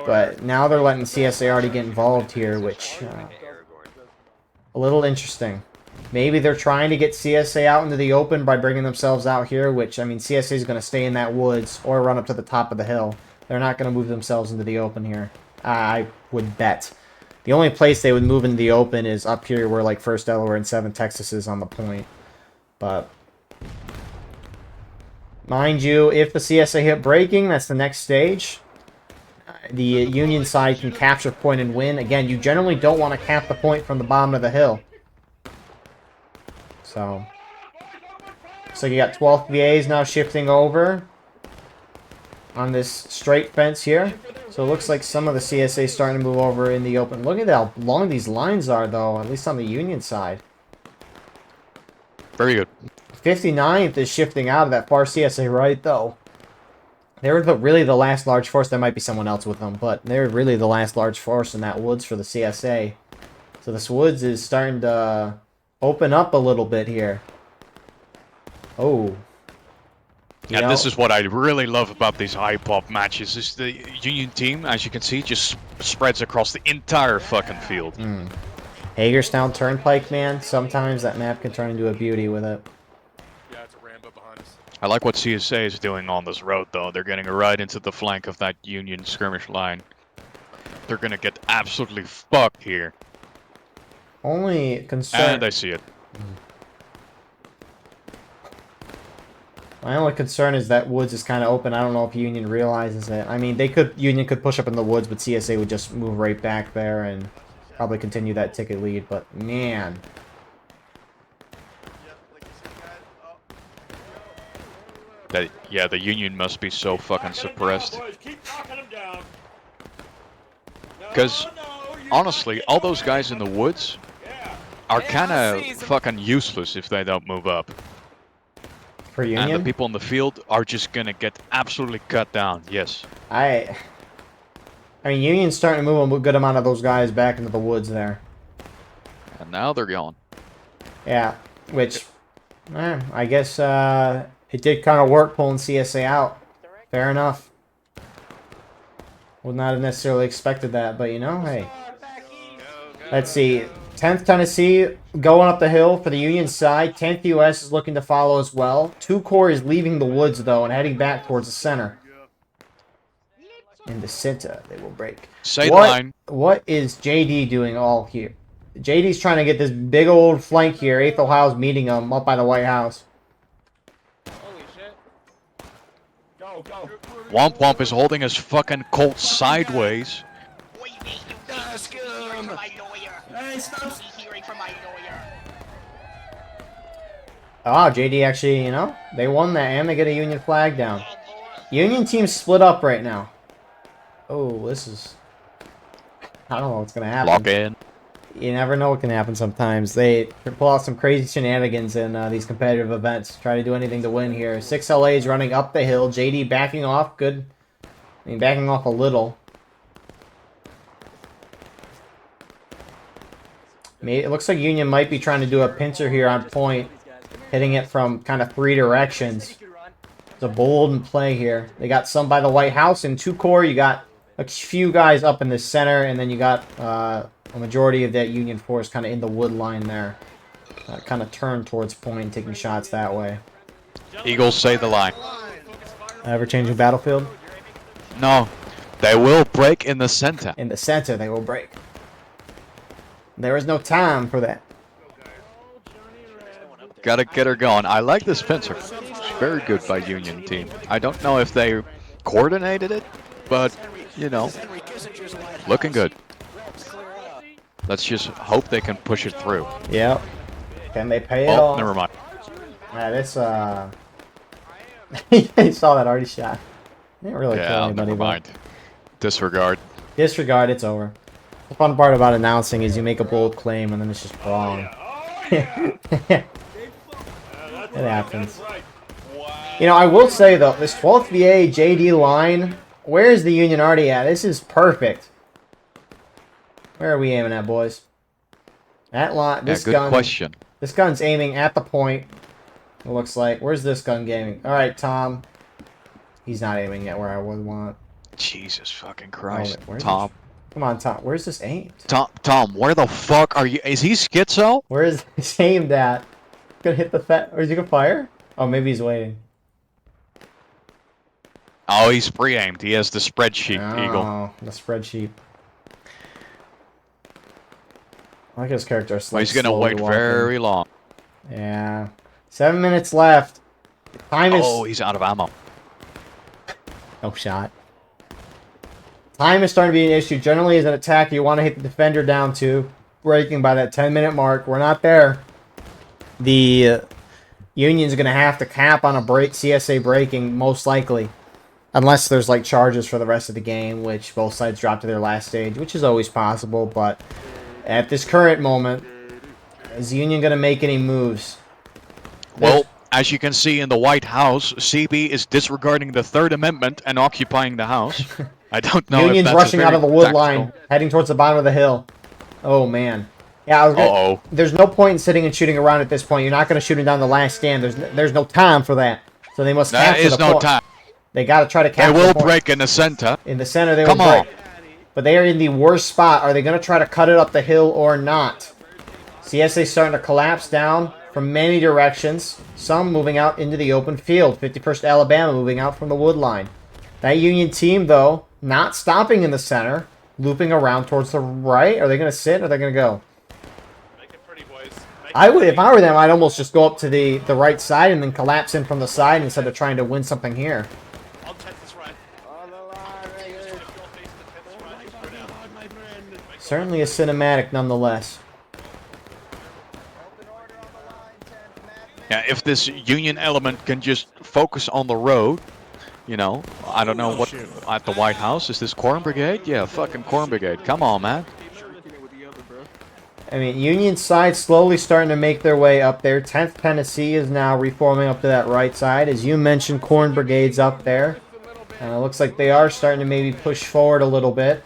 But now they're letting CSA Artie get involved here, which, a little interesting. Maybe they're trying to get CSA out into the open by bringing themselves out here, which, I mean, CSA is going to stay in that woods or run up to the top of the hill. They're not going to move themselves into the open here. I would bet. The only place they would move into the open is up here where, like, 1st Delaware and 7 Texas is on the point. But, mind you, if the CSA hit breaking, that's the next stage. The Union side can capture point and win. Again, you generally don't want to cap the point from the bottom of the hill. So you got 12 VAs now shifting over on this straight fence here. So it looks like some of the CSA starting to move over in the open. Look at how long these lines are, though, at least on the Union side. Very good. 59th is shifting out of that far CSA right, though. They were really the last large force. There might be someone else with them, but they were really the last large force in that woods for the CSA. So this woods is starting to open up a little bit here. Oh. Yeah, this is what I really love about these high pop matches. Is the Union team, as you can see, just spreads across the entire fucking field. Hagerstown Turnpike, man. Sometimes that map can turn into a beauty with it. Yeah, it's a Rambo behind us. I like what CSA is doing on this road, though. They're getting right into the flank of that Union skirmish line. They're gonna get absolutely fucked here. Only concern. And I see it. My only concern is that woods is kind of open. I don't know if Union realizes it. I mean, Union could push up in the woods, but CSA would just move right back there and probably continue that ticket lead. But man, Yeah, the Union must be so fucking suppressed. Because honestly, all those guys in the woods are kind of fucking useless if they don't move up. for Union, And the people in the field are just gonna get absolutely cut down. Yes. I mean, Union's starting to move a good amount of those guys back into the woods there. And now they're gone. Yeah, which, I guess it did kind of work pulling CSA out. Fair enough. Would not have necessarily expected that, but you know, hey. Let's see. 10th Tennessee going up the hill for the Union side. 10th U.S. is looking to follow as well. 2 Corps is leaving the woods, though, and heading back towards the center. In the center, they will break. Say the line. What is JD doing all here? JD's trying to get this big old flank here. 8th Ohio's meeting him up by the White House. Holy shit. Go, go. Womp Womp is holding his fucking Colt sideways. Oh, JD actually, you know, they won that and they get a Union flag down. Union team's split up right now. Oh, this is... I don't know what's going to happen. Lock in. You never know what can happen sometimes. They pull out some crazy shenanigans in these competitive events. Try to do anything to win here. 6LA is running up the hill. JD backing off. Good. I mean, backing off a little. It looks like Union might be trying to do a pincer here on point. Hitting it from kind of 3 directions. It's a bold play here. They got some by the White House in 2 Corps. You got a few guys up in the center, and then you got a majority of that Union force kind of in the wood line there. Kind of turned towards point, taking shots that way. Eagles, say the line. Ever-changing battlefield? No. They will break in the center. In the center, they will break. There is no time for that. Gotta get her going. I like this pincer. Very good by Union team. I don't know if they coordinated it, but, you know, looking good. Let's just hope they can push it through. Yep. Can they pay it Oh, off? never mind. Yeah, this, you saw that already shot. Didn't really kill Yeah, anybody, never but mind. Disregard. disregard, it's over. The fun part about announcing is you make a bold claim and then it's just wrong. It happens. You know, I will say, though, this 12th VA JD line, where is the Union already at? This is perfect. Where are we aiming at, boys? That line, this good gun. question. This gun's aiming at the point. It looks like. Where's this gun aiming? All right, Tom. He's not aiming at where I would want. Jesus fucking Christ. where's Tom. Come on, Tom. Where's this aimed? Tom, where the fuck are you? Is he schizo? Where is this aimed at? Gonna hit the fat, or is he gonna fire? Oh, maybe he's waiting. Oh, he's pre-aimed. He has the spreadsheet, Eagle. Oh, the spreadsheet. I like his character. Well, he's gonna wait very long. Yeah. 7 minutes left. Time is... Oh, he's out of ammo. No shot. Time is starting to be an issue. Generally, as an attack, you want to hit the defender down to breaking by that 10-minute mark. We're not there. The Union's going to have to cap on a break, CSA breaking, most likely. Unless there's, like, charges for the rest of the game, which both sides drop to their last stage, which is always possible. But at this current moment, is the Union going to make any moves? Well, As you can see in the White House, CB is disregarding the Third Amendment and occupying the house. I don't know if Union's that's rushing a out very of the wood tactical... line, heading towards the bottom of the hill. Oh, man. Yeah, I was gonna... Uh-oh. There's no point in sitting and shooting around at this point. You're not going to shoot him down the last stand. There's no time for that. So they must There capture is the no point. time. They got to try to They capture will the point. break in the center. In the center, they Come will on. break. But they are in the worst spot. Are they going to try to cut it up the hill or not? CSA starting to collapse down from many directions. Some moving out into the open field. 51st Alabama moving out from the wood line. That Union team, though, not stopping in the center. Looping around towards the right. Are they going to sit or are they going to go? Make it pretty, boys. I would, if I were them, I'd almost just go up to the right side and then collapse in from the side instead of trying to win something here. I'll check this right. Certainly a cinematic nonetheless. Yeah, if this Union element can just focus on the road, you know, I don't know what, at the White House, is this Corn Brigade? Yeah, fucking Corn Brigade. Come on, man. I mean, Union side slowly starting to make their way up there. 10th Tennessee is now reforming up to that right side. As you mentioned, Corn Brigade's up there. And it looks like they are starting to maybe push forward a little bit.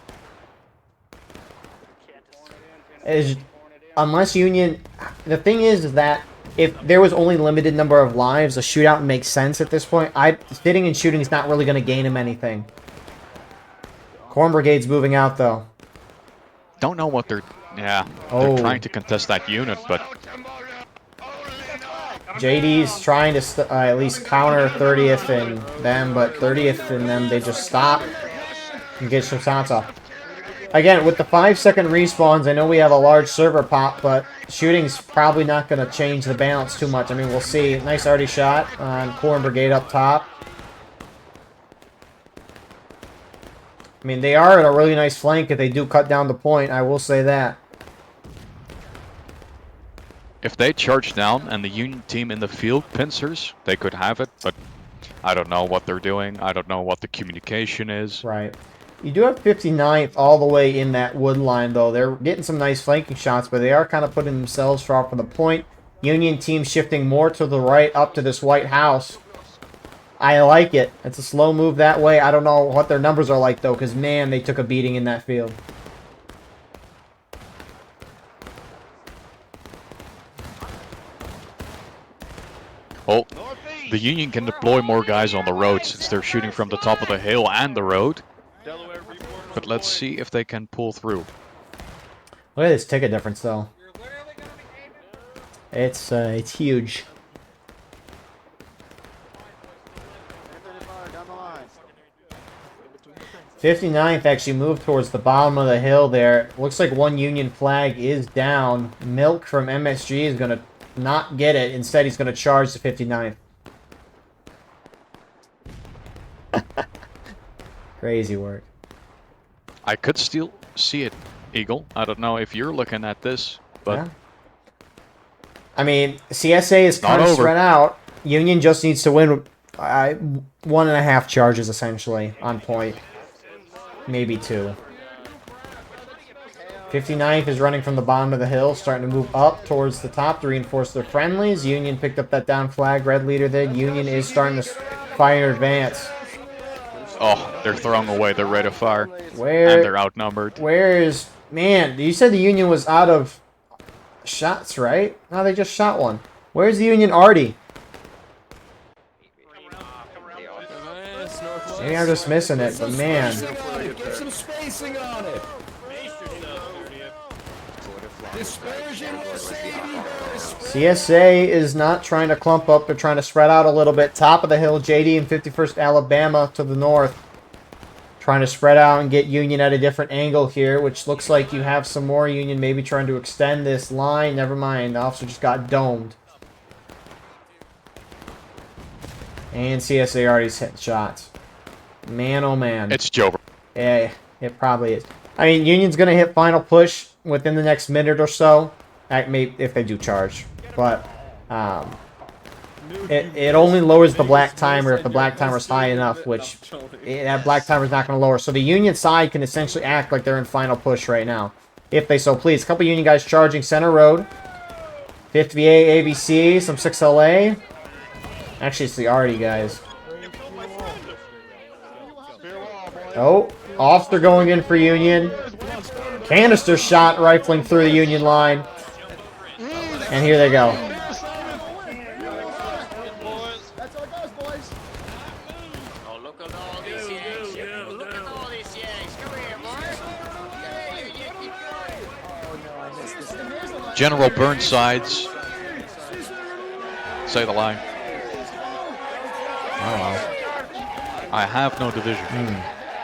Unless Union... The thing is that if there was only limited number of lives, a shootout makes sense at this point. Sitting and shooting is not really going to gain him anything. Corn Brigade's moving out, though. Don't know what they're... Yeah, Oh. they're trying to contest that unit, but... JD's trying to at least counter 30th and them, but 30th and them, they just stop and get some shots off. Again, with the 5-second respawns, I know we have a large server pop, but shooting's probably not going to change the balance too much. I mean, we'll see. Nice arty shot on Corn Brigade up top. I mean, they are in a really nice flank if they do cut down the point, I will say that. If they charge down and the Union team in the field pincers, they could have it, but I don't know what they're doing. I don't know what the communication is. Right. You do have 59th all the way in that wood line, though. They're getting some nice flanking shots, but they are kind of putting themselves far from the point. Union team shifting more to the right up to this White House. I like it. It's a slow move that way. I don't know what their numbers are like, though, because, man, they took a beating in that field. Oh, the Union can deploy more guys on the road since they're shooting from the top of the hill and the road. But let's see if they can pull through. Look at this ticket difference, though. It's huge. '59th actually moved towards the bottom of the hill there. Looks like one Union flag is down. Milk from MSG is going to not get it. Instead, he's going to charge the 59th. Crazy work. I could still see it, Eagle. I don't know if you're looking at this, but... Yeah. I mean, CSA is kind Not of over. spread out. Union just needs to win 1.5 charges, essentially, on point. Maybe 2. 59th is running from the bottom of the hill, starting to move up towards the top to reinforce their friendlies. Union picked up that down flag. Red leader there. Union is starting to fire in advance. Oh, they're throwing away their rate of fire. Where? And they're outnumbered. Where is... Man, you said the Union was out of shots, right? No, they just shot one. Where's the Union Arty? Maybe I'm just missing it, but man. Get some spacing on it. Dispersion will save you. CSA is not trying to clump up. They're trying to spread out a little bit. Top of the hill, JD and 51st Alabama to the north. Trying to spread out and get Union at a different angle here, which looks like you have some more Union maybe trying to extend this line. Never mind. The officer just got domed. And CSA already hit shots. Man, oh man. It's Jover. Yeah, it probably is. I mean, Union's going to hit final push within the next minute or so. Maybe if they do charge. But it only lowers the black timer if the black timer is high enough, which that black timer is not going to lower. So the Union side can essentially act like they're in final push right now, if they so please. A couple Union guys charging center road. 50VA, ABC, some 6LA. Actually, it's the arty guys. Oh, officer going in for Union. Canister shot rifling through the Union line. And here they go. Oh, look at all these yanks. Look at all these yanks. Come here, boy. General Burnside's. Say the line. Oh, wow. I have no division.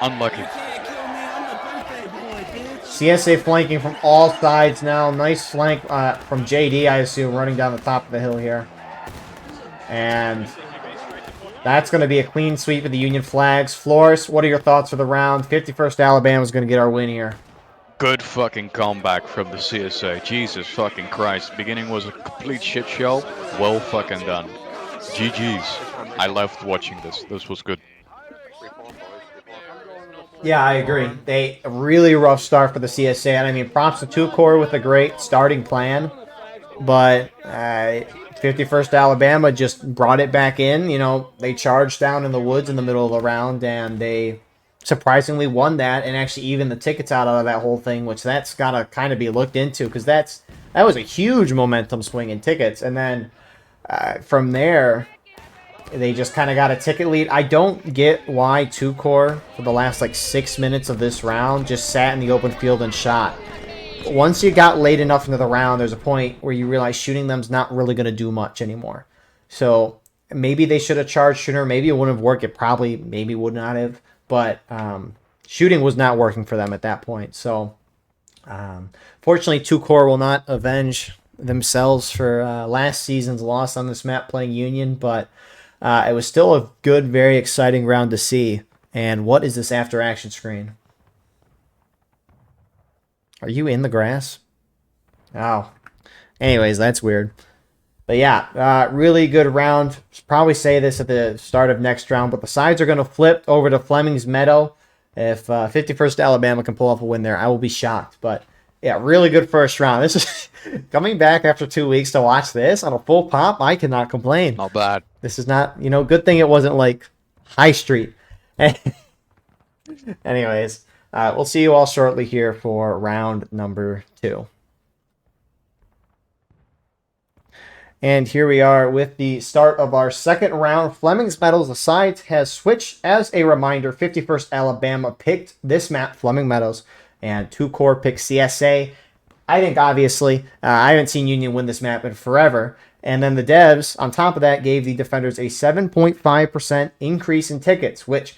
Unlucky. CSA flanking from all sides now. Nice flank from JD, I assume, running down the top of the hill here. And that's going to be a clean sweep of the Union flags. Flores, what are your thoughts for the round? 51st Alabama is going to get our win here. Good fucking comeback from the CSA. Jesus fucking Christ. Beginning was a complete shit show. Well fucking done. GG's. I loved watching this. This was good. Yeah, I agree. A really rough start for the CSA. And I mean, props to 2 Corps with a great starting plan. But 51st Alabama just brought it back in. You know, they charged down in the woods in the middle of the round, and they surprisingly won that, and actually even the tickets out of that whole thing, which that's got to kind of be looked into, because that was a huge momentum swing in tickets. And then from there, they just kind of got a ticket lead. I don't get why 2 Corps for the last like 6 minutes of this round just sat in the open field and shot. Once you got late enough into the round, there's a point where you realize shooting them's not really going to do much anymore. So maybe they should have charged sooner. Maybe it wouldn't have worked. It probably maybe would not have. But shooting was not working for them at that point. So fortunately, 2 Corps will not avenge themselves for last season's loss on this map playing Union. But it was still a good, very exciting round to see. And what is this after action screen? Are you in the grass? Oh. Anyways, that's weird. But yeah, really good round. Probably say this at the start of next round, but the sides are going to flip over to Flemming's Meadow. If 51st Alabama can pull off a win there, I will be shocked. But yeah, really good first round. This is coming back after 2 weeks to watch this on a full pop. I cannot complain. Not bad. This is not, you know, good thing it wasn't like High Street. Anyways, we'll see you all shortly here for round number 2. And here we are with the start of our second round. Flemming's Meadows, the sides has switched. As a reminder, 51st Alabama picked this map, Flemming Meadows, and 2 Corps picked CSA. I think, obviously, I haven't seen Union win this map in forever. And then the devs, on top of that, gave the defenders a 7.5% increase in tickets, which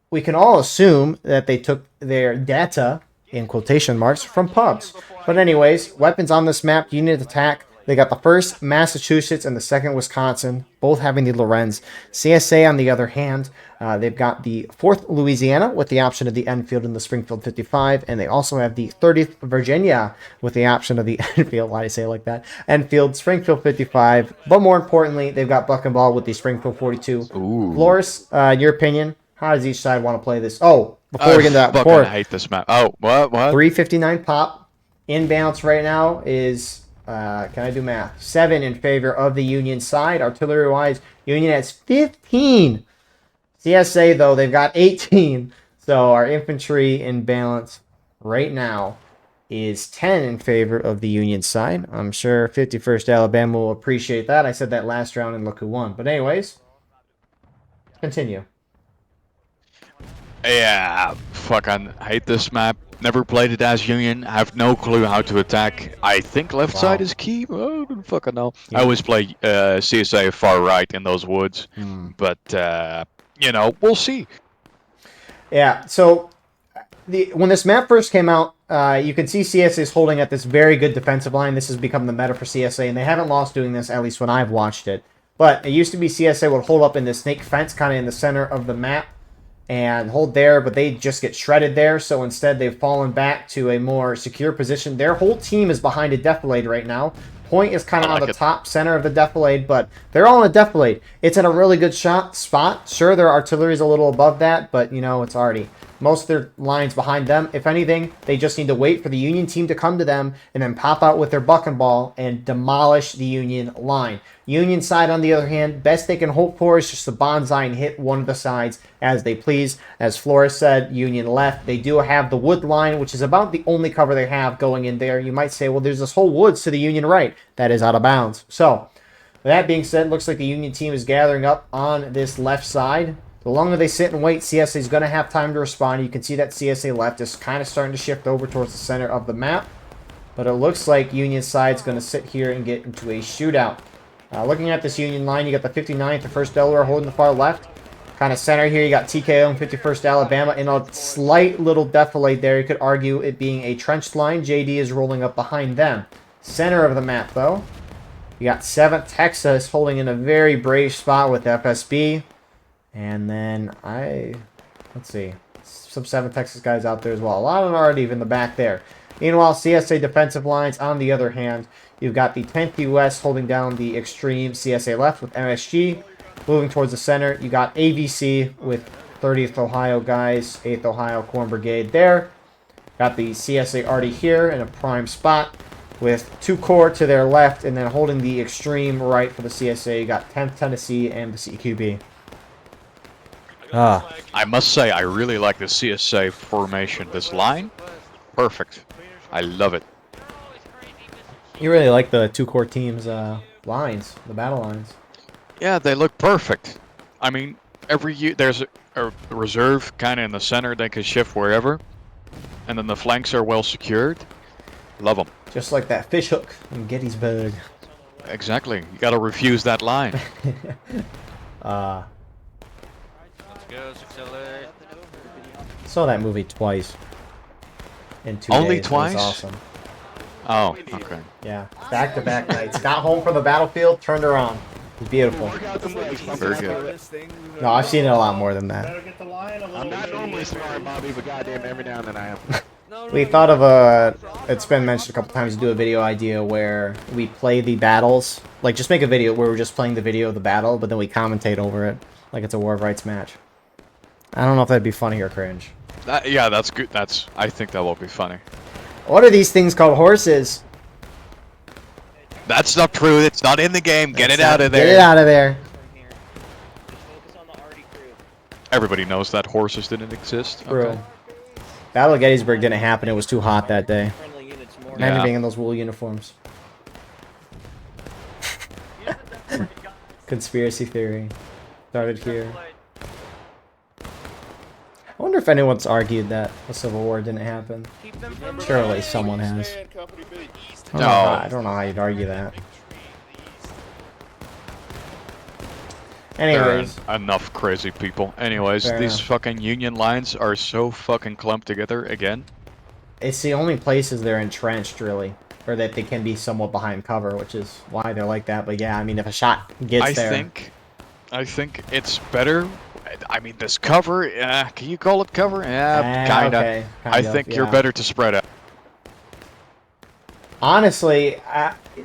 we can all assume that they took their data, in quotation marks, from pubs. But anyways, weapons on this map, Union attack. They got the first Massachusetts and the second Wisconsin, both having the Lorenz. CSA, on the other hand, they've got the 4th Louisiana with the option of the Enfield and the Springfield 55, and they also have the 30th Virginia with the option of the Enfield, why do I say it like that? Enfield, Springfield 55, but more importantly, they've got Buck and Ball with the Springfield 42. Ooh. Flores, in your opinion, how does each side want to play this? Oh, before we get into that, I hate this map. Oh, what? 359 pop. Inbounds right now is... can I do math? 7 in favor of the Union side. Artillery-wise, Union has 15. CSA, though, they've got 18. So our infantry in balance right now is 10 in favor of the Union side. I'm sure 51st Alabama will appreciate that. I said that last round, and look who won. But anyways, continue. Yeah, fucking hate this map. Never played it as Union. I have no clue how to attack. I think left side is key. Oh, I don't fucking know. Yeah. I always play CSA far right in those woods. But, you know, we'll see. Yeah, so when this map first came out, you can see CSA is holding at this very good defensive line. This has become the meta for CSA, and they haven't lost doing this, at least when I've watched it. But it used to be CSA would hold up in this snake fence kind of in the center of the map and hold there, but they just get shredded there. So instead, they've fallen back to a more secure position. Their whole team is behind a defilade right now. Point is kind of on the top center of the defilade, but they're all in a defilade. It's in a really good spot. Sure, their artillery is a little above that, but, you know, it's already most of their lines behind them. If anything, they just need to wait for the Union team to come to them and then pop out with their bucking ball and demolish the Union line. Union side, on the other hand, best they can hope for is just to bonsai and hit one of the sides as they please. As Flores said, Union left. They do have the wood line, which is about the only cover they have going in there. You might say, well, there's this whole woods to the Union right. That is out of bounds. So, with that being said, looks like the Union team is gathering up on this left side. The longer they sit and wait, CSA is going to have time to respond. You can see that CSA left is kind of starting to shift over towards the center of the map. But it looks like Union side is going to sit here and get into a shootout. Looking at this Union line, you got the 59th, the 1st Delaware holding the far left. Kind of center here, you got TKO and 51st Alabama in a slight little defilade there. You could argue it being a trenched line. JD is rolling up behind them. Center of the map, though. You got 7th Texas holding in a very brave spot with FSB. And then let's see, some 7th Texas guys out there as well. A lot of them already in the back there. Meanwhile, CSA defensive lines, on the other hand, you've got the 10th US holding down the extreme CSA left with MSG. Moving towards the center, you got AVC with 30th Ohio guys, 8th Ohio Corn Brigade there. Got the CSA already here in a prime spot, with 2 Corps to their left, and then holding the extreme right for the CSA. You got 10th Tennessee and the CQB. I must say, I really like the CSA formation. This line, perfect. I love it. You really like the 2 Corps teams' lines, the battle lines. Yeah, they look perfect. I mean, every year there's a reserve kind of in the center. They can shift wherever. And then the flanks are well secured. Love them. Just like that fish hook in Gettysburg. Exactly. You got to refuse that line. Let's go, 6LA. Saw that movie twice. In 2 Only days. twice? It was awesome. Oh, okay. Yeah, back-to-back nights. Got home from the battlefield, turned her on. It was beautiful. Very good. No, I've seen it a lot more than that. I'm not normally smart, Bobby, but goddamn, every now and then I am. We thought of it's been mentioned a couple times, to do a video idea where we play the battles. Like, just make a video where we're just playing the video of the battle, but then we commentate over it. Like it's a War of Rights match. I don't know if that'd be funny or cringe. Yeah, that's good. I think that will be funny. What are these things called? Horses? That's not true. It's not in the game. Get it out of there. Get it out of there. Everybody knows that horses didn't exist. True. Okay. Battle of Gettysburg didn't happen. It was too hot that day. Imagine Yeah. being in those wool uniforms. Conspiracy theory. Started here. I wonder if anyone's argued that the Civil War didn't happen. Surely someone has. I don't know how you'd argue that. There are Anyways, enough crazy people. Anyways, Fair these enough. fucking Union lines are so fucking clumped together again. it's the only places they're entrenched, really. Or that they can be somewhat behind cover, which is why they're like that. But yeah, I mean, if a shot gets there... I think it's better. I mean, this cover, can you call it cover? Yeah, kinda. Okay, I think you're yeah. better to spread out. Honestly,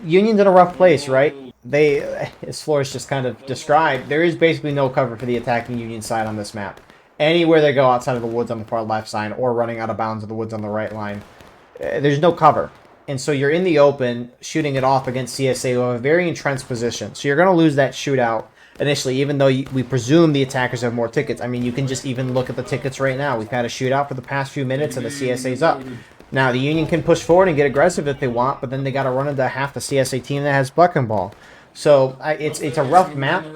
Union's in a rough place, right? They, as Flores just kind of described, there is basically no cover for the attacking Union side on this map. Anywhere they go outside of the woods on the far left side or running out of bounds of the woods on the right line, there's no cover. And so you're in the open, shooting it off against CSA, who have a very entrenched position. So you're going to lose that shootout initially, even though we presume the attackers have more tickets. I mean, you can just even look at the tickets right now. We've had a shootout for the past few minutes, and the CSA's up. Now, the Union can push forward and get aggressive if they want, but then they got to run into half the CSA team that has buck and ball. So it's a rough map.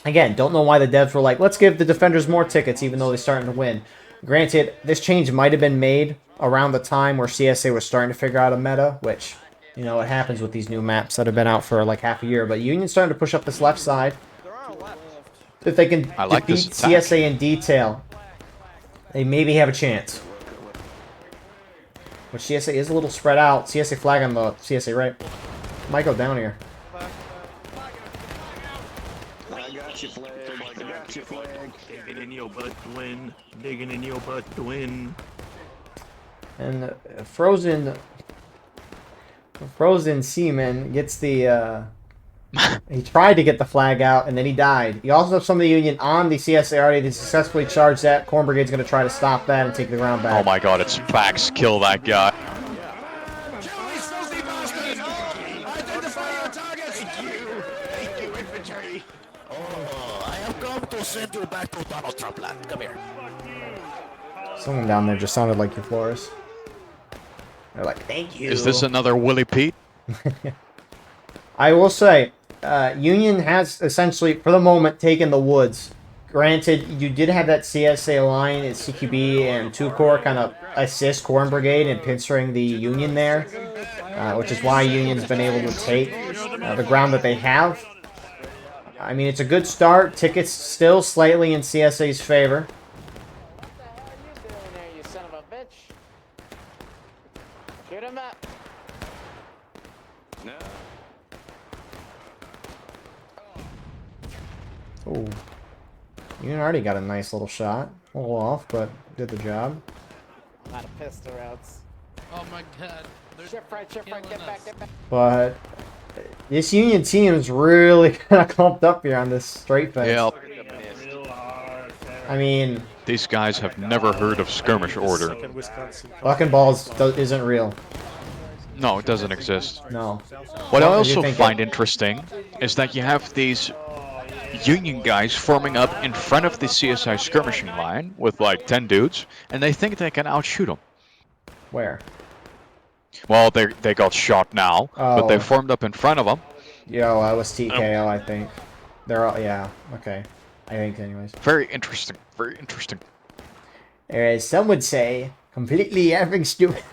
Again, don't know why the devs were like, let's give the defenders more tickets, even though they're starting to win. Granted, this change might have been made around the time where CSA was starting to figure out a meta, which, you know, it happens with these new maps that have been out for like half a year. But Union's starting to push up this left side. If they can defeat CSA in detail, they maybe have a chance. But CSA is a little spread out. CSA flag on the CSA right. Might go down here. I got you, flag. I got you, flag. Digging in your butt to win. Digging in your butt to win. And Frozen Seaman gets the He tried to get the flag out, and then he died. You also have some of the Union on the CSARD. They successfully charged that. Corn Brigade's going to try to stop that and take the ground back. Oh my god, it's facts. Kill that guy. Thank you, infantry. Oh, I have come to send you back to Donald Trump land. Come here. Someone down there just sounded like you, Flores. They're like, thank you. Is this another Willie Pete? I will say, Union has essentially, for the moment, taken the woods. Granted, you did have that CSA line at CQB and 2 Corps kind of assist Corn Brigade in pinstering the Union there, which is why Union's been able to take the ground that they have. I mean, it's a good start. Tickets still slightly in CSA's favor. Shoot him up. Oh, Union already got a nice little shot. A little off, but did the job. A lot of pistol routes. Oh my god. Shift right, get back, get back. But this Union team is really kind of clumped up here on this straight fence. Yep. I mean, These guys have never heard of skirmish order. Buck and Balls isn't real. No, it doesn't exist. No. What I What do you also think find interesting is that you have these Union guys forming up in front of the CSI skirmishing line with like 10 dudes, and they think they can outshoot them. Where? Well, they got shot now, but they Oh. formed up in front of them. Yo, I was TKO, I think. They're all, yeah, okay. I think, anyways. Very interesting. Very interesting. Or as some would say, completely effing stupid.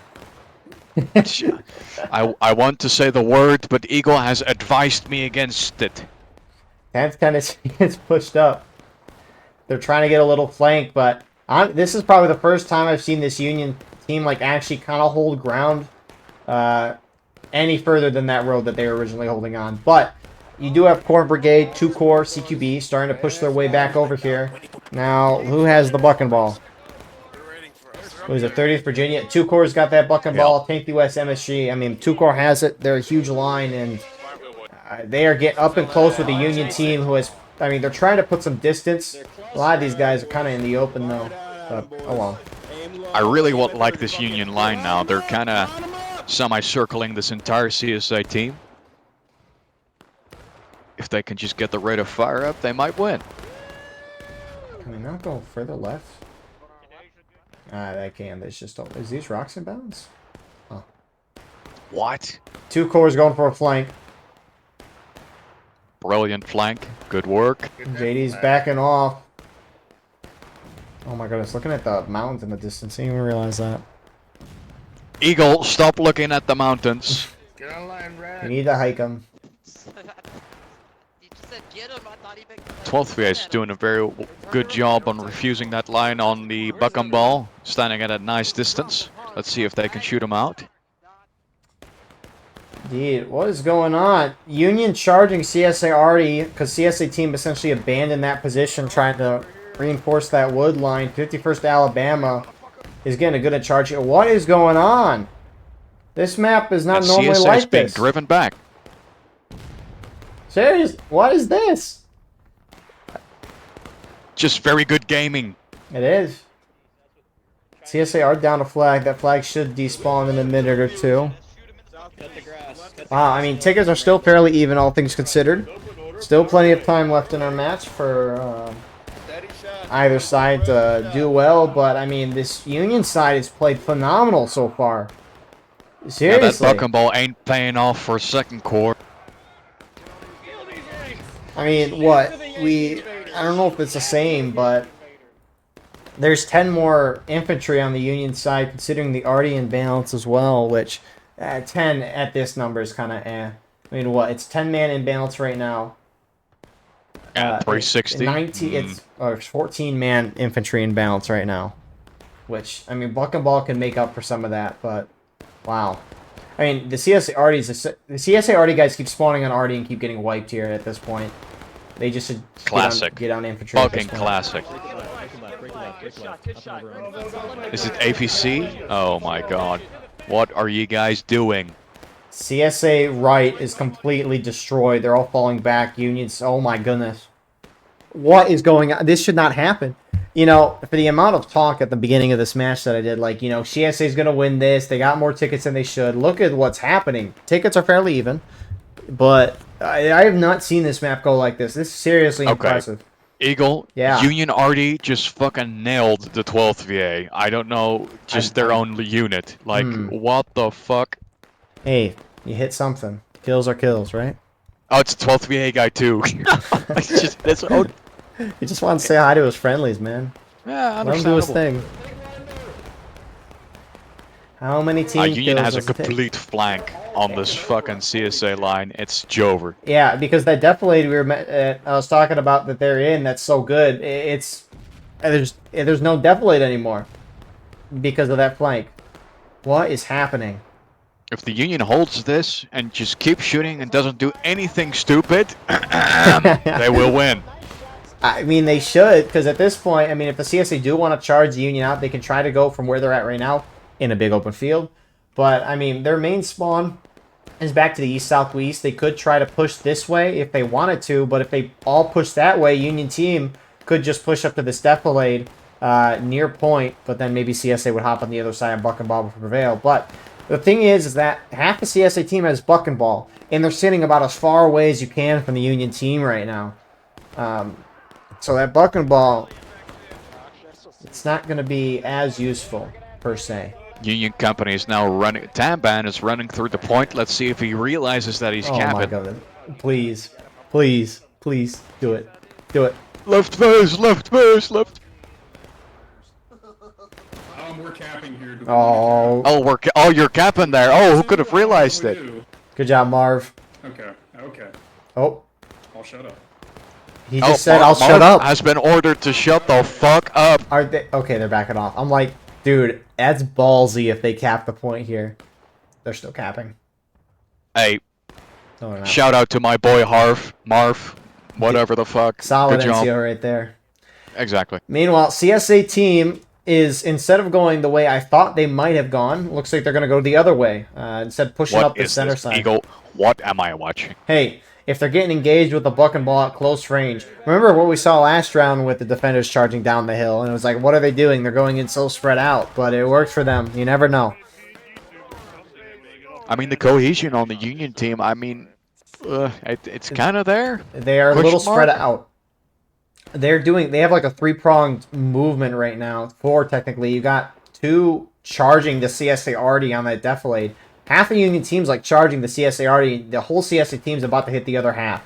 I want to say the word, but Eagle has advised me against it. 10th kind of gets pushed up. They're trying to get a little flank, but this is probably the first time I've seen this Union team like actually kind of hold ground any further than that road that they were originally holding on. But you do have Corps Brigade, 2 Corps, CQB starting to push their way back over here. Now, who has the buck and ball? Who is it? 30th Virginia. 2 Corps got that buck and ball. Tank US MSG. I mean, 2 Corps has it. They're a huge line, and they are getting up and close with the Union team who has, I mean, they're trying to put some distance. A lot of these guys are kind of in the open, though. But, oh well. I really like this Union line now. They're kind of semi-circling this entire CSI team. If they can just get the rate of fire up, they might win. Can we not go further left? They can. There's just... Is these rocks in bounds? Oh. What? 2 Corps going for a flank. Brilliant flank. Good work. JD's backing off. Oh my goodness, looking at the mountains in the distance. I didn't even realize that. Eagle, stop looking at the mountains. Get on line, Red. You need to hike them. 12th VA is doing a very good job on refusing that line on the buck and ball, standing at a nice distance. Let's see if they can shoot him out. Indeed, what is going on? Union charging CSA already, because CSA team essentially abandoned that position, trying to reinforce that wood line. 51st Alabama is getting a good charge here. What is going on? This map is not And normally CSA like is being this. driven back. Serious? What is this? Just very good gaming. It is. CSA are down a flag. That flag should despawn in a minute or two. I mean, tickets are still fairly even, all things considered. Still plenty of time left in our match for either side to do well, but I mean, this Union side has played phenomenal so far. Seriously. Yeah, that buck and ball ain't paying off for 2nd Corps. I mean, what? I don't know if it's the same, but there's 10 more infantry on the Union side, considering the Arty in balance as well, which 10 at this number is kind of eh. I mean, what? It's 10 man in balance right now. At 360. 19, it's 14 man infantry in balance right now. Which, I mean, buck and ball can make up for some of that, but wow. I mean, the CSA Arty guys keep spawning on Arty and keep getting wiped here at this point. They just should Classic. get on infantry. at this Fucking point. classic. Is it APC? Oh my god. What are you guys doing? CSA right is completely destroyed. They're all falling back. Unions, oh my goodness. What is going on? This should not happen. You know, for the amount of talk at the beginning of this match that I did, like, you know, CSA is going to win this. They got more tickets than they should. Look at what's happening. Tickets are fairly even. But I have not seen this map go like this. This is seriously impressive. Eagle, Yeah. Union Arty just fucking nailed the 12th VA. I don't know, just their own unit. Like, what the fuck? Hey, you hit something. Kills are kills, right? Oh, it's the 12th VA guy too. He just wants to say hi to his friendlies, man. Yeah, let him do his thing. How many teams? Union has a complete flank on this fucking CSA line. It's Jover. Yeah, because that defilade I was talking about that they're in, that's so good. There's no defilade anymore because of that flank. What is happening? If the Union holds this and just keeps shooting and doesn't do anything stupid, they will win. I mean, they should, because at this point, I mean, if the CSA do want to charge the Union out, they can try to go from where they're at right now in a big open field. But, I mean, their main spawn is back to the east-southwest. They could try to push this way if they wanted to, but if they all push that way, Union team could just push up to this defilade near point, but then maybe CSA would hop on the other side and Buck and Ball would prevail. But the thing is that half the CSA team has Buck and Ball, and they're sitting about as far away as you can from the Union team right now. So that Buck and Ball, it's not going to be as useful, per se. Union Company is now running. Tamban is running through the point. Let's see if he realizes that he's capping. Oh my god. Please. Please. Please. Do it. Do it. Left base, left base, left. We're capping here. Oh, you're capping there. Oh, who could have realized it? Good job, Marv. Okay. Oh. I'll shut up. He just said, I'll shut up. Has been ordered to shut the fuck up. Are they? Okay, they're backing off. I'm like, dude, that's ballsy if they cap the point here. They're still capping. Hey, no, shout out to my boy Marv, whatever the fuck. Solid NCO right there. Exactly. Meanwhile, CSA team is, instead of going the way I thought they might have gone, looks like they're going to go the other way. Instead pushing up the center side. Eagle, what am I watching? Hey, if they're getting engaged with the Buck and Ball at close range, remember what we saw last round with the defenders charging down the hill, and it was like, what are they doing? They're going in so spread out, but it worked for them. You never know. I mean, the cohesion on the Union team, I mean, it's kind of there. They are a little spread out. They have like a three-pronged movement right now. Four, technically. You got two charging the CSA already on that defilade. Half the Union team's like charging the CSA already. The whole CSA team's about to hit the other half.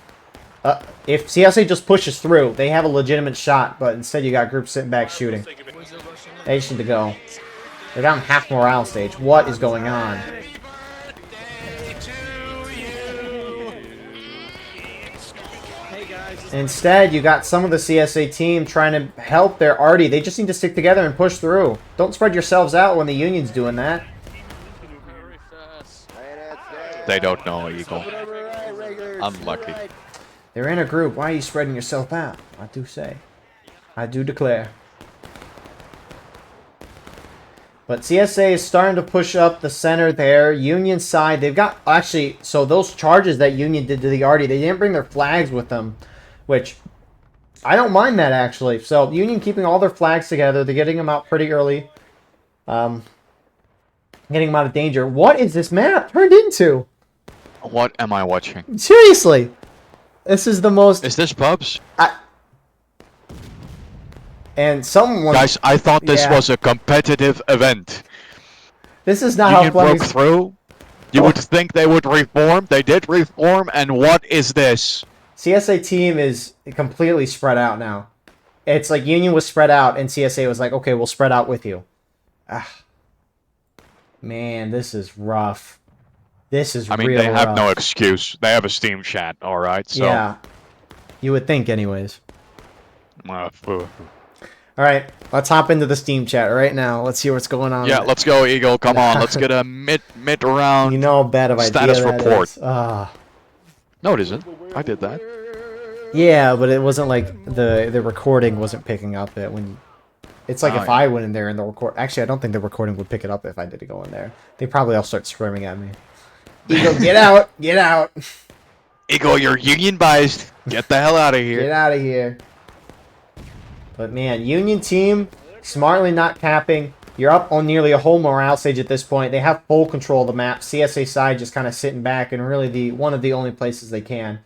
If CSA just pushes through, they have a legitimate shot, but instead you got groups sitting back shooting. They just need to go. They're down half morale stage. What is going on? Instead, you got some of the CSA team trying to help their arty. They just need to stick together and push through. Don't spread yourselves out when the Union's doing that. They don't know, Eagle. Unlucky. They're in a group. Why are you spreading yourself out? I do say. I do declare. But CSA is starting to push up the center there. Union side, they've got... Actually, so those charges that Union did to the arty, they didn't bring their flags with them. Which, I don't mind that, actually. So, Union keeping all their flags together. They're getting them out pretty early. Getting them out of danger. What is this map turned into? What am I watching? Seriously. This is the most... Is this pubs? And someone... Guys, I thought this was a competitive event. This is not Union how broke through. You would think they would reform. They did reform, and what is this? CSA team is completely spread out now. It's like Union was spread out, and CSA was like, okay, we'll spread out with you. Man, this is rough. This is real rough. I mean, they have no excuse. They have a Steam chat, alright? So. Yeah. You would think, anyways. Alright, let's hop into the Steam chat right now. Let's see what's going on. Yeah, let's go, Eagle. Come on, let's get a mid-round you know how bad of status idea report. That is. No, it isn't. I did that. Yeah, but it wasn't like the recording wasn't picking up it when... It's like if I went in there and the record... Actually, I don't think the recording would pick it up if I did go in there. They probably all start swearing at me. Eagle, get out! Get out! Eagle, you're union biased. Get the hell out of here. Get out of here. But man, Union team, smartly not capping. You're up on nearly a whole morale stage at this point. They have full control of the map. CSA side just kind of sitting back and really one of the only places they can.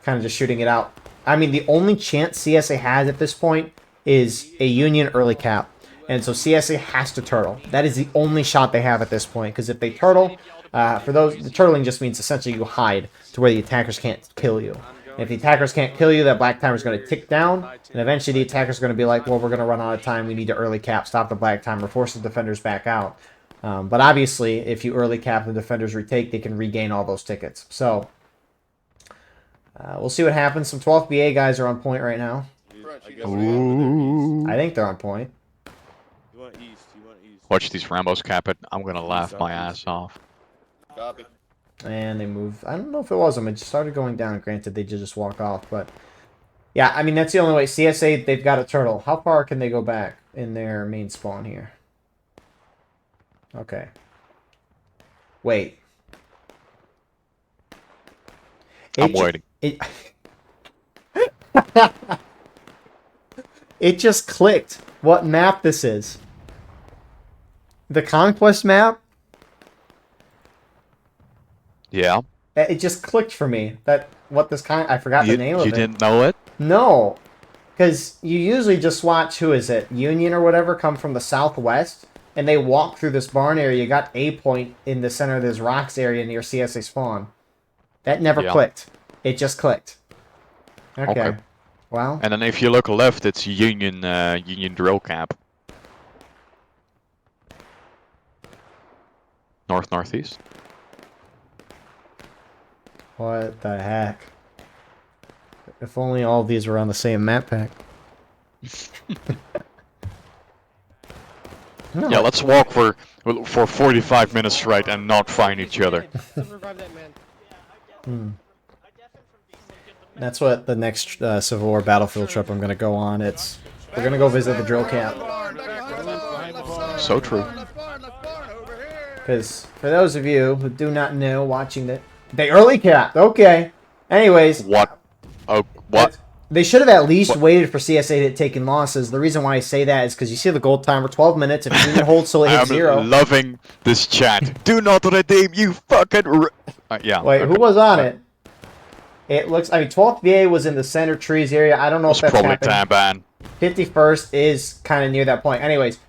Kind of just shooting it out. I mean, the only chance CSA has at this point is a Union early cap. And so CSA has to turtle. That is the only shot they have at this point. Because if they turtle, for those, the turtling just means essentially you hide to where the attackers can't kill you. If the attackers can't kill you, that black timer is going to tick down, and eventually the attackers are going to be like, well, we're going to run out of time, we need to early cap, stop the black timer, force the defenders back out. But obviously, if you early cap the defenders retake, they can regain all those tickets. So, we'll see what happens. Some 12th BA guys are on point right now. Ooh. I think they're on point. Watch these Rambos cap it. I'm going to laugh my ass off. Copy. And they move. I don't know if it was them. It just started going down. Granted, they did just walk off. But, yeah, I mean, that's the only way. CSA, they've got a turtle. How far can they go back in their main spawn here? Okay. Wait. I'm waiting. It just clicked what map this is. The Conquest map? Yeah. It just clicked for me. I forgot the name of it. You didn't know it? No. Because you usually just watch, who is it? Union or whatever come from the southwest. And they walk through this barn area. You got A point in the center of this rocks area near CSA spawn. That never clicked. It just clicked. Okay. Well. And then if you look left, it's Union drill cap. Northeast. What the heck? If only all of these were on the same map pack. No. Yeah, let's walk for 45 minutes straight and not find each other. That's what the next Civil War battlefield trip I'm gonna go on. We're gonna go visit the drill camp. So true. Because for those of you who do not know, watching they early capped. Okay. Anyways. What? Oh, what? They should have at least waited for CSA to taking losses. The reason why I say that is because you see the gold timer, 12 minutes. If you hold till it hits 0. I'm loving this chat. Do not redeem, you fucking... yeah. Wait, who was on it? It looks... I mean, 12th VA was in the center trees area. I don't know if that's probably happened. Taban. 51st is kind of near that point. Anyways,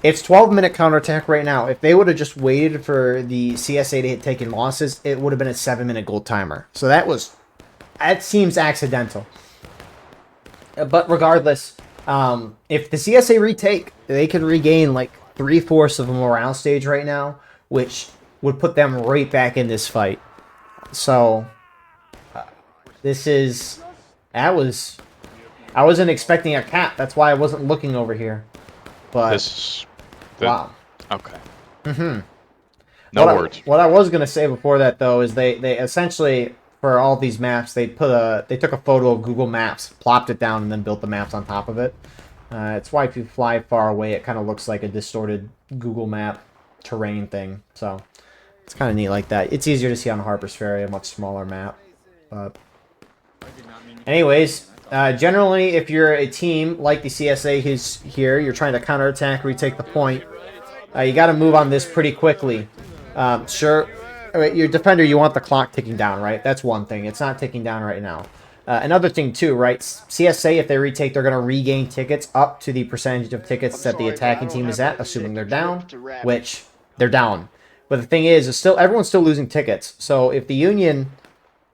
it's 12-minute counterattack right now. If they would have just waited for the CSA to hit taking losses, it would have been a 7-minute gold timer. So that seems accidental. But regardless, if the CSA retake, they could regain like 3/4 of a morale stage right now, which would put them right back in this fight. So, I wasn't expecting a cap. That's why I wasn't looking over here. But, wow. Okay. Mm-hmm. No words. What I was going to say before that, though, is they essentially... For all these maps, they took a photo of Google Maps, plopped it down, and then built the maps on top of it. It's why if you fly far away, it kind of looks like a distorted Google Map terrain thing. So it's kind of neat like that. It's easier to see on Harper's Ferry, a much smaller map. But anyways, generally, if you're a team like the CSA who's here, you're trying to counterattack, retake the point. You got to move on this pretty quickly. Sure. Your defender, you want the clock ticking down, right? That's one thing. It's not ticking down right now. Another thing, too, right? CSA, if they retake, they're going to regain tickets up to the percentage of tickets that the attacking team is at, assuming they're down, which they're down. But the thing is everyone's still losing tickets. So if the Union,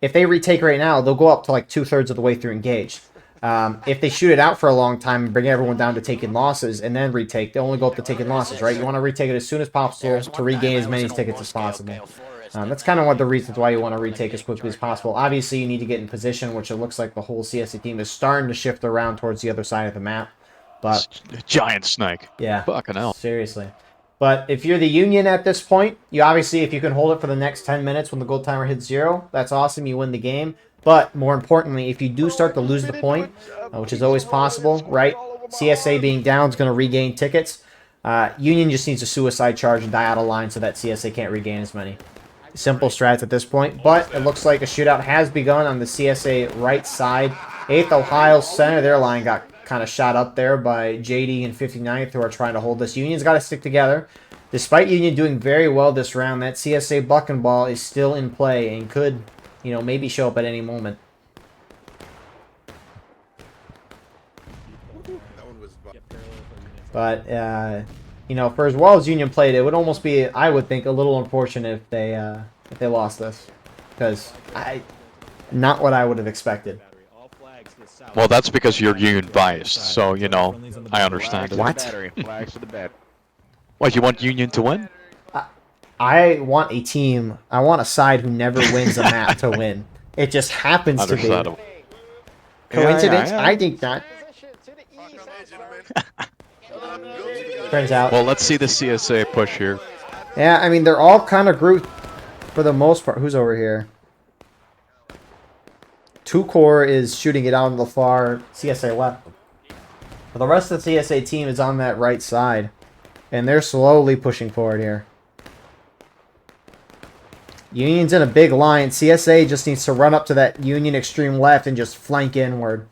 if they retake right now, they'll go up to like 2/3 of the way through engage. If they shoot it out for a long time and bring everyone down to taking losses and then retake, they only go up to taking losses, right? You want to retake it as soon as possible to regain as many tickets as possible. That's kind of one of the reasons why you want to retake as quickly as possible. Obviously, you need to get in position, which it looks like the whole CSA team is starting to shift around towards the other side of the map. But giant snake. Yeah. Fucking hell. Seriously. But if you're the Union at this point, you obviously, if you can hold it for the next 10 minutes when the gold timer hits 0, that's awesome. You win the game. But more importantly, if you do start to lose the point, which is always possible, right? CSA being down is going to regain tickets. Union just needs a suicide charge and die out of line so that CSA can't regain as many. simple strats at this point, but it looks like a shootout has begun on the CSA right side. 8th Ohio center, their line got kind of shot up there by JD and 59th, who are trying to hold this. Union's got to stick together. Despite Union doing very well this round, that CSA bucking ball is still in play and could, you know, maybe show up at any moment. But, you know, for as well as Union played, it would almost be, I would think, a little unfortunate if they lost this. Because not what I would have expected. Well, that's because you're Union biased, so, you know, I understand. What? What, you want Union to win? I want a team, I want a side who never wins a map to win. It just happens to be. Coincidence? Yeah. I think not. Turns out. Well, let's see the CSA push here. Yeah, I mean, they're all kind of grouped for the most part. Who's over here? 2 Core is shooting it out on the far CSA left. But the rest of the CSA team is on that right side. And they're slowly pushing forward here. Union's in a big line. CSA just needs to run up to that Union extreme left and just flank inward.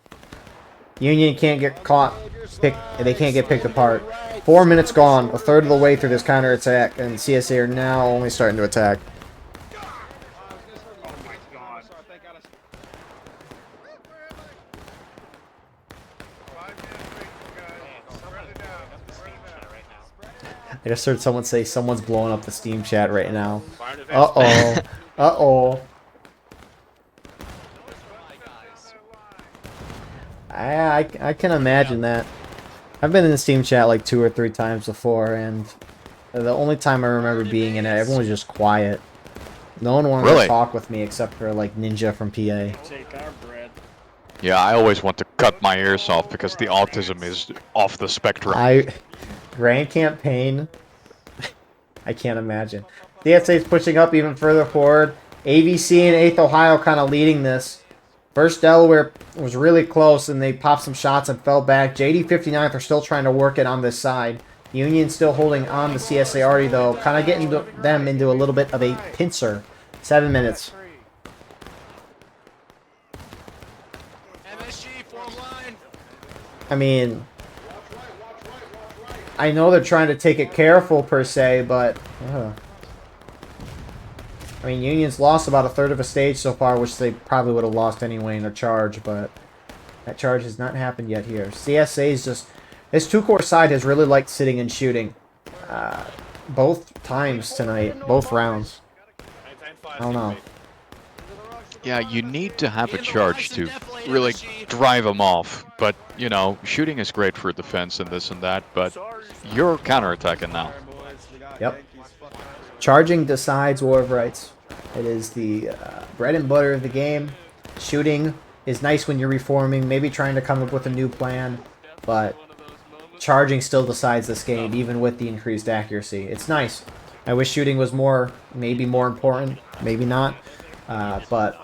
Union can't get caught. They can't get picked apart. 4 minutes gone. A third of the way through this counterattack. And CSA are now only starting to attack. I just heard someone say someone's blowing up the Steam chat right now. Uh-oh. Uh-oh. I can imagine that. I've been in the Steam chat like 2 or 3 times before, and the only time I remember being in it, everyone was just quiet. No one wanted to talk with me except for like Ninja from PA. Yeah, I always want to cut my ears off because the autism is off the spectrum. Grand campaign. I can't imagine. DSA is pushing up even further forward. ABC and 8th Ohio kind of leading this. First Delaware was really close and they popped some shots and fell back. JD 59th are still trying to work it on this side. Union still holding on to CSA already though. Kind of getting them into a little bit of a pincer. 7 minutes. I mean, I know they're trying to take it careful per se, but I mean, Union's lost about a third of a stage so far, which they probably would have lost anyway in a charge, but that charge has not happened yet here. CSA's just, this 2-core side has really liked sitting and shooting both times tonight, both rounds. I don't know. Yeah, you need to have a charge to really drive them off. But, you know, shooting is great for defense and this and that, but you're counterattacking now. Yep. Charging decides war of rights. It is the bread and butter of the game. Shooting is nice when you're reforming, maybe trying to come up with a new plan, but charging still decides this game, even with the increased accuracy. It's nice. I wish shooting was maybe more important, maybe not, but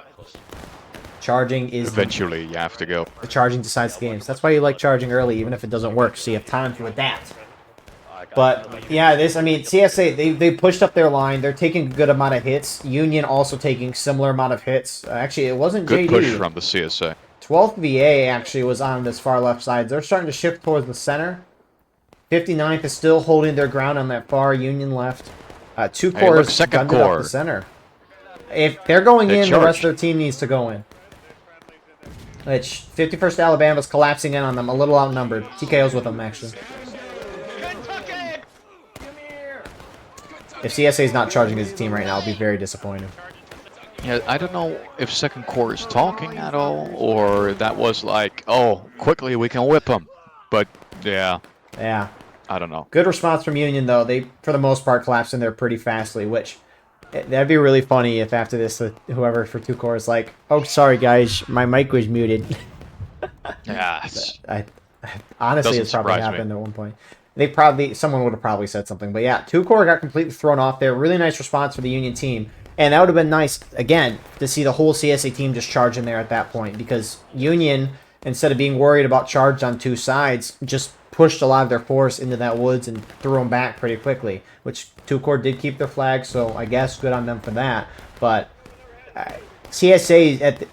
charging is... Eventually, you have to go. The charging decides games. That's why you like charging early, even if it doesn't work, so you have time to adapt. But, yeah, I mean, CSA, they pushed up their line. They're taking a good amount of hits. Union also taking similar amount of hits. Actually, it wasn't Good JD. push from the CSA. 12th VA actually was on this far left side. They're starting to shift towards the center. 59th is still holding their ground on that far Union left. 2 cores gunned it up the center. If they're going in, the rest of their team needs to go in. Which 51st Alabama's collapsing in on them, a little outnumbered. TKO's with them, actually. If CSA's not charging as a team right now, I'll be very disappointed. Yeah, I don't know if second core is talking at all, or that was like, oh, quickly we can whip them. But, yeah. Yeah. I don't know. Good response from Union, though. They, for the most part, collapsed in there pretty fastly, which... That'd be really funny if after this, whoever for 2 core is like, oh, sorry, guys, my mic was muted. Yeah. Honestly, it's probably happened at one point. Someone would have probably said something. But yeah, 2 core got completely thrown off there. Really nice response for the Union team. And that would have been nice, again, to see the whole CSA team just charge in there at that point. Because Union instead of being worried about charge on two sides, just pushed a lot of their force into that woods and threw them back pretty quickly, which 2 Corps did keep their flag, so I guess good on them for that. But CSA at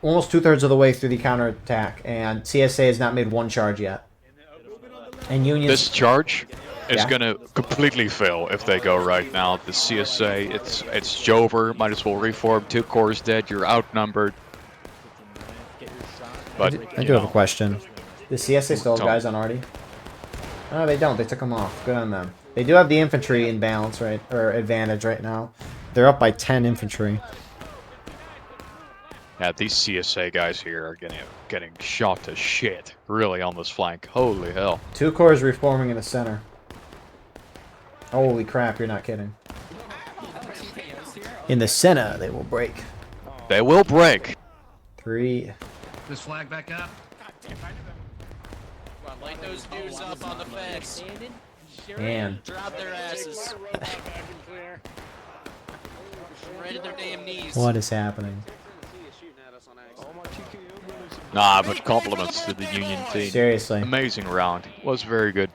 almost 2/3 of the way through the counterattack, and CSA has not made one charge yet. And Union. This charge is Yeah. gonna completely fail if they go right now. The CSA, it's Jover. Might as well reform. 2 Corps dead. You're outnumbered. But I do have a question. Does CSA still have Tell me. guys on Artie? No, they don't. They took them off. Good on them. They do have the infantry in balance, right, or advantage right now. They're up by 10 infantry. yeah, these CSA guys here are getting shot to shit. Really on this flank. Holy hell. 2 Corps is reforming in the center. Holy crap! You're not kidding. In the center, they will break. They will break. 3. This flag back up. Come on, light those dudes up on the fence. And Drop their asses. Right at their damn knees. what is happening? Nah, but compliments to the Union team. Seriously. Amazing round. Was very good.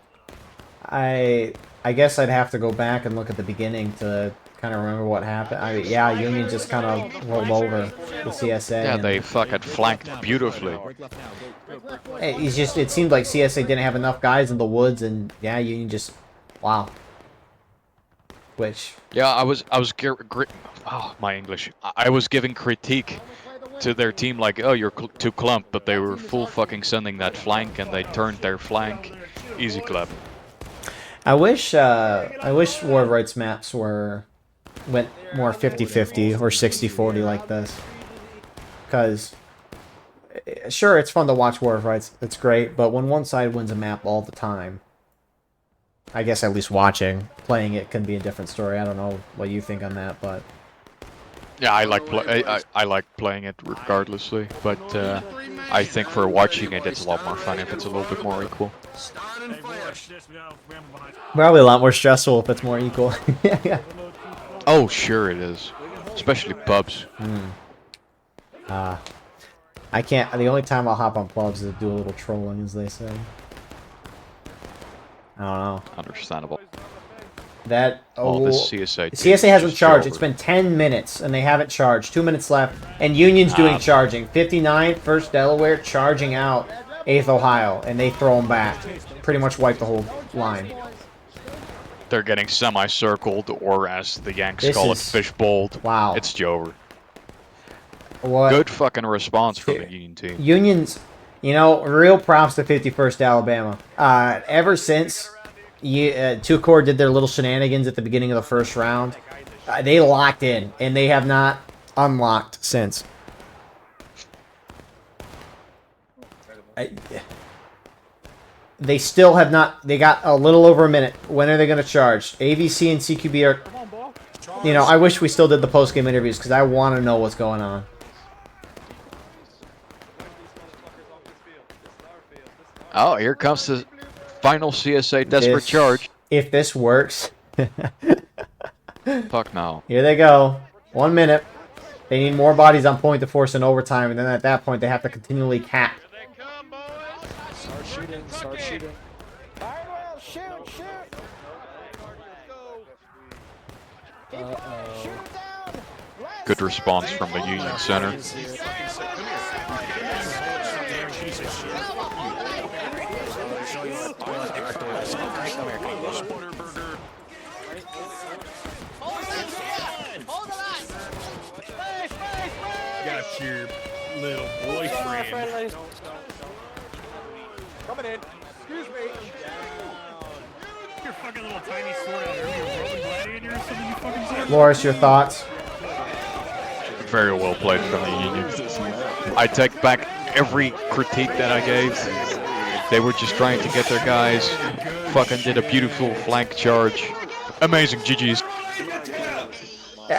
I guess I'd have to go back and look at the beginning to kind of remember what happened. Yeah, Union just kind of rolled over the CSA. Yeah, and- they fucking flanked beautifully. It seemed like CSA didn't have enough guys in the woods, and yeah, Union just, wow. Which, Yeah, I was oh, my English. I was giving critique to their team like, oh, you're too clump, but they were full fucking sending that flank, and they turned their flank. Easy clap. I wish War of Rights maps went more 50-50 or 60-40 like this. Because, sure, it's fun to watch War of Rights. It's great, but when one side wins a map all the time, I guess at least watching, playing it can be a different story. I don't know what you think on that, but Yeah, I like playing it regardlessly, but I think for watching it, it's a lot more fun if it's a little bit more equal. probably a lot more stressful if it's more equal. Yeah. Oh, sure it is, especially pubs. I can't. The only time I'll hop on pubs is to do a little trolling, as they say. I don't know. Understandable. That Oh, this CSA. CSA hasn't just charged. over. It's been 10 minutes and they haven't charged. 2 minutes left, and Union's doing charging. 59, 1st Delaware charging out 8th Ohio, and they throw them back. Pretty much wipe the whole line. They're getting semi-circled, or as the Yanks This call it, is- fishbowled. Wow. It's Jover. What? Good fucking response from the Union team. Union's, real props to 51st Alabama. Ever since 2 Corps did their little shenanigans at the beginning of the first round, they locked in, and they have not unlocked since. They still have not. They got a little over a minute. When are they going to charge? AVC and CQB are. I wish we still did the post-game interviews because I want to know what's going on. Oh, here comes the final CSA desperate charge. If this works. Fuck no. Here they go. 1 minute. They need more bodies on point to force an overtime, and then at that point they have to continually cap. Start shooting, start shooting. Good response from the Union Center. Got your little boyfriend. Coming in. Excuse me. Your fucking little tiny sword out there. You're a Roman gladiator or something, you fucking said? Loris, your thoughts? Very well played from the Union. I take back every critique that I gave. They were just trying to get their guys. Fucking did a beautiful flank charge. Amazing, GG's.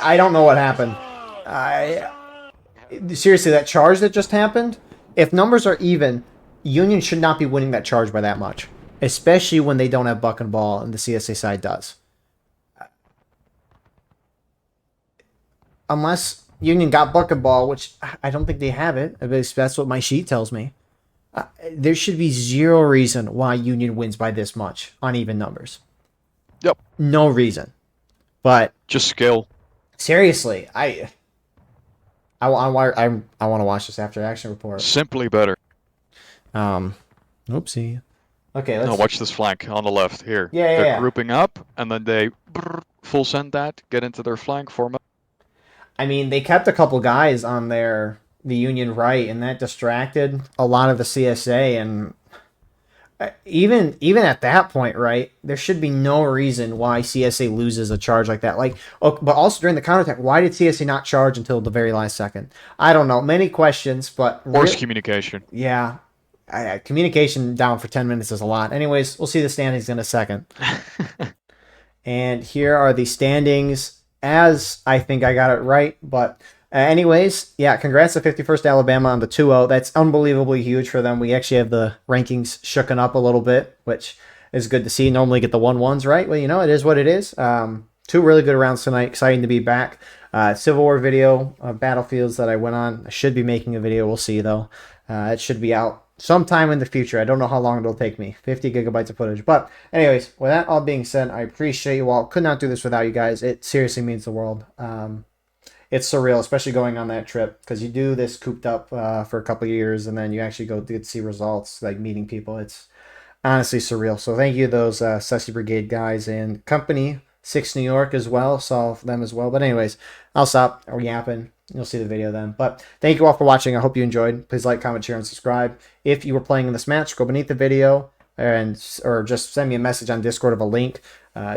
I don't know what happened. Seriously, that charge that just happened, if numbers are even, Union should not be winning that charge by that much. Especially when they don't have buck and ball and the CSA side does. Unless Union got bucketball, which I don't think they have it. At least that's what my sheet tells me. There should be zero reason why Union wins by this much on even numbers. Yep. No reason. But just skill. Seriously, I want to watch this after action report. Simply better. Oopsie. Okay, let's watch this flank on the left here. Yeah, They're grouping up, and then they full send that, get into their flank, form up. I mean, they kept a couple guys on the Union right, and that distracted a lot of the CSA. And even at that point, right, there should be no reason why CSA loses a charge like that. But also during the counterattack, why did CSA not charge until the very last second? I don't know. Many questions, but Worse communication. Yeah. Communication down for 10 minutes is a lot. Anyways, we'll see the standings in a second. And here are the standings as I think I got it right. But anyways, yeah, congrats to 51st Alabama on the 2-0. That's unbelievably huge for them. We actually have the rankings shooken up a little bit, which is good to see. Normally get the 1-1s, right? Well, it is what it is. 2 really good rounds tonight. Exciting to be back. Civil War video, battlefields that I went on. I should be making a video. We'll see, though. It should be out sometime in the future. I don't know how long it'll take me. 50 gigabytes of footage. But anyways, with that all being said, I appreciate you all. Could not do this without you guys. It seriously means the world. It's surreal, especially going on that trip, because you do this cooped up for a couple of years, and then you actually go to see results, like meeting people. It's honestly surreal. So thank you to those Sussy Brigade guys and company 6 New York as well. Saw them as well. But anyways, I'll stop yapping. You'll see the video then. But thank you all for watching. I hope you enjoyed. Please like, comment, share, and subscribe. If you were playing in this match, go beneath the video or just send me a message on Discord of a link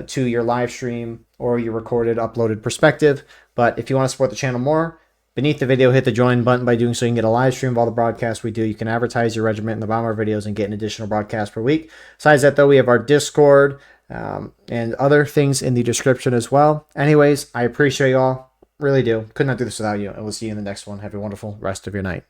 to your live stream or your recorded, uploaded perspective. But if you want to support the channel more, beneath the video, hit the join button. By doing so, you can get a live stream of all the broadcasts we do. You can advertise your regiment in the bottom of our videos and get an additional broadcast per week. Besides that, though, we have our Discord and other things in the description as well. Anyways, I appreciate you all. Really do. Could not do this without you. And we'll see you in the next one. Have a wonderful rest of your night.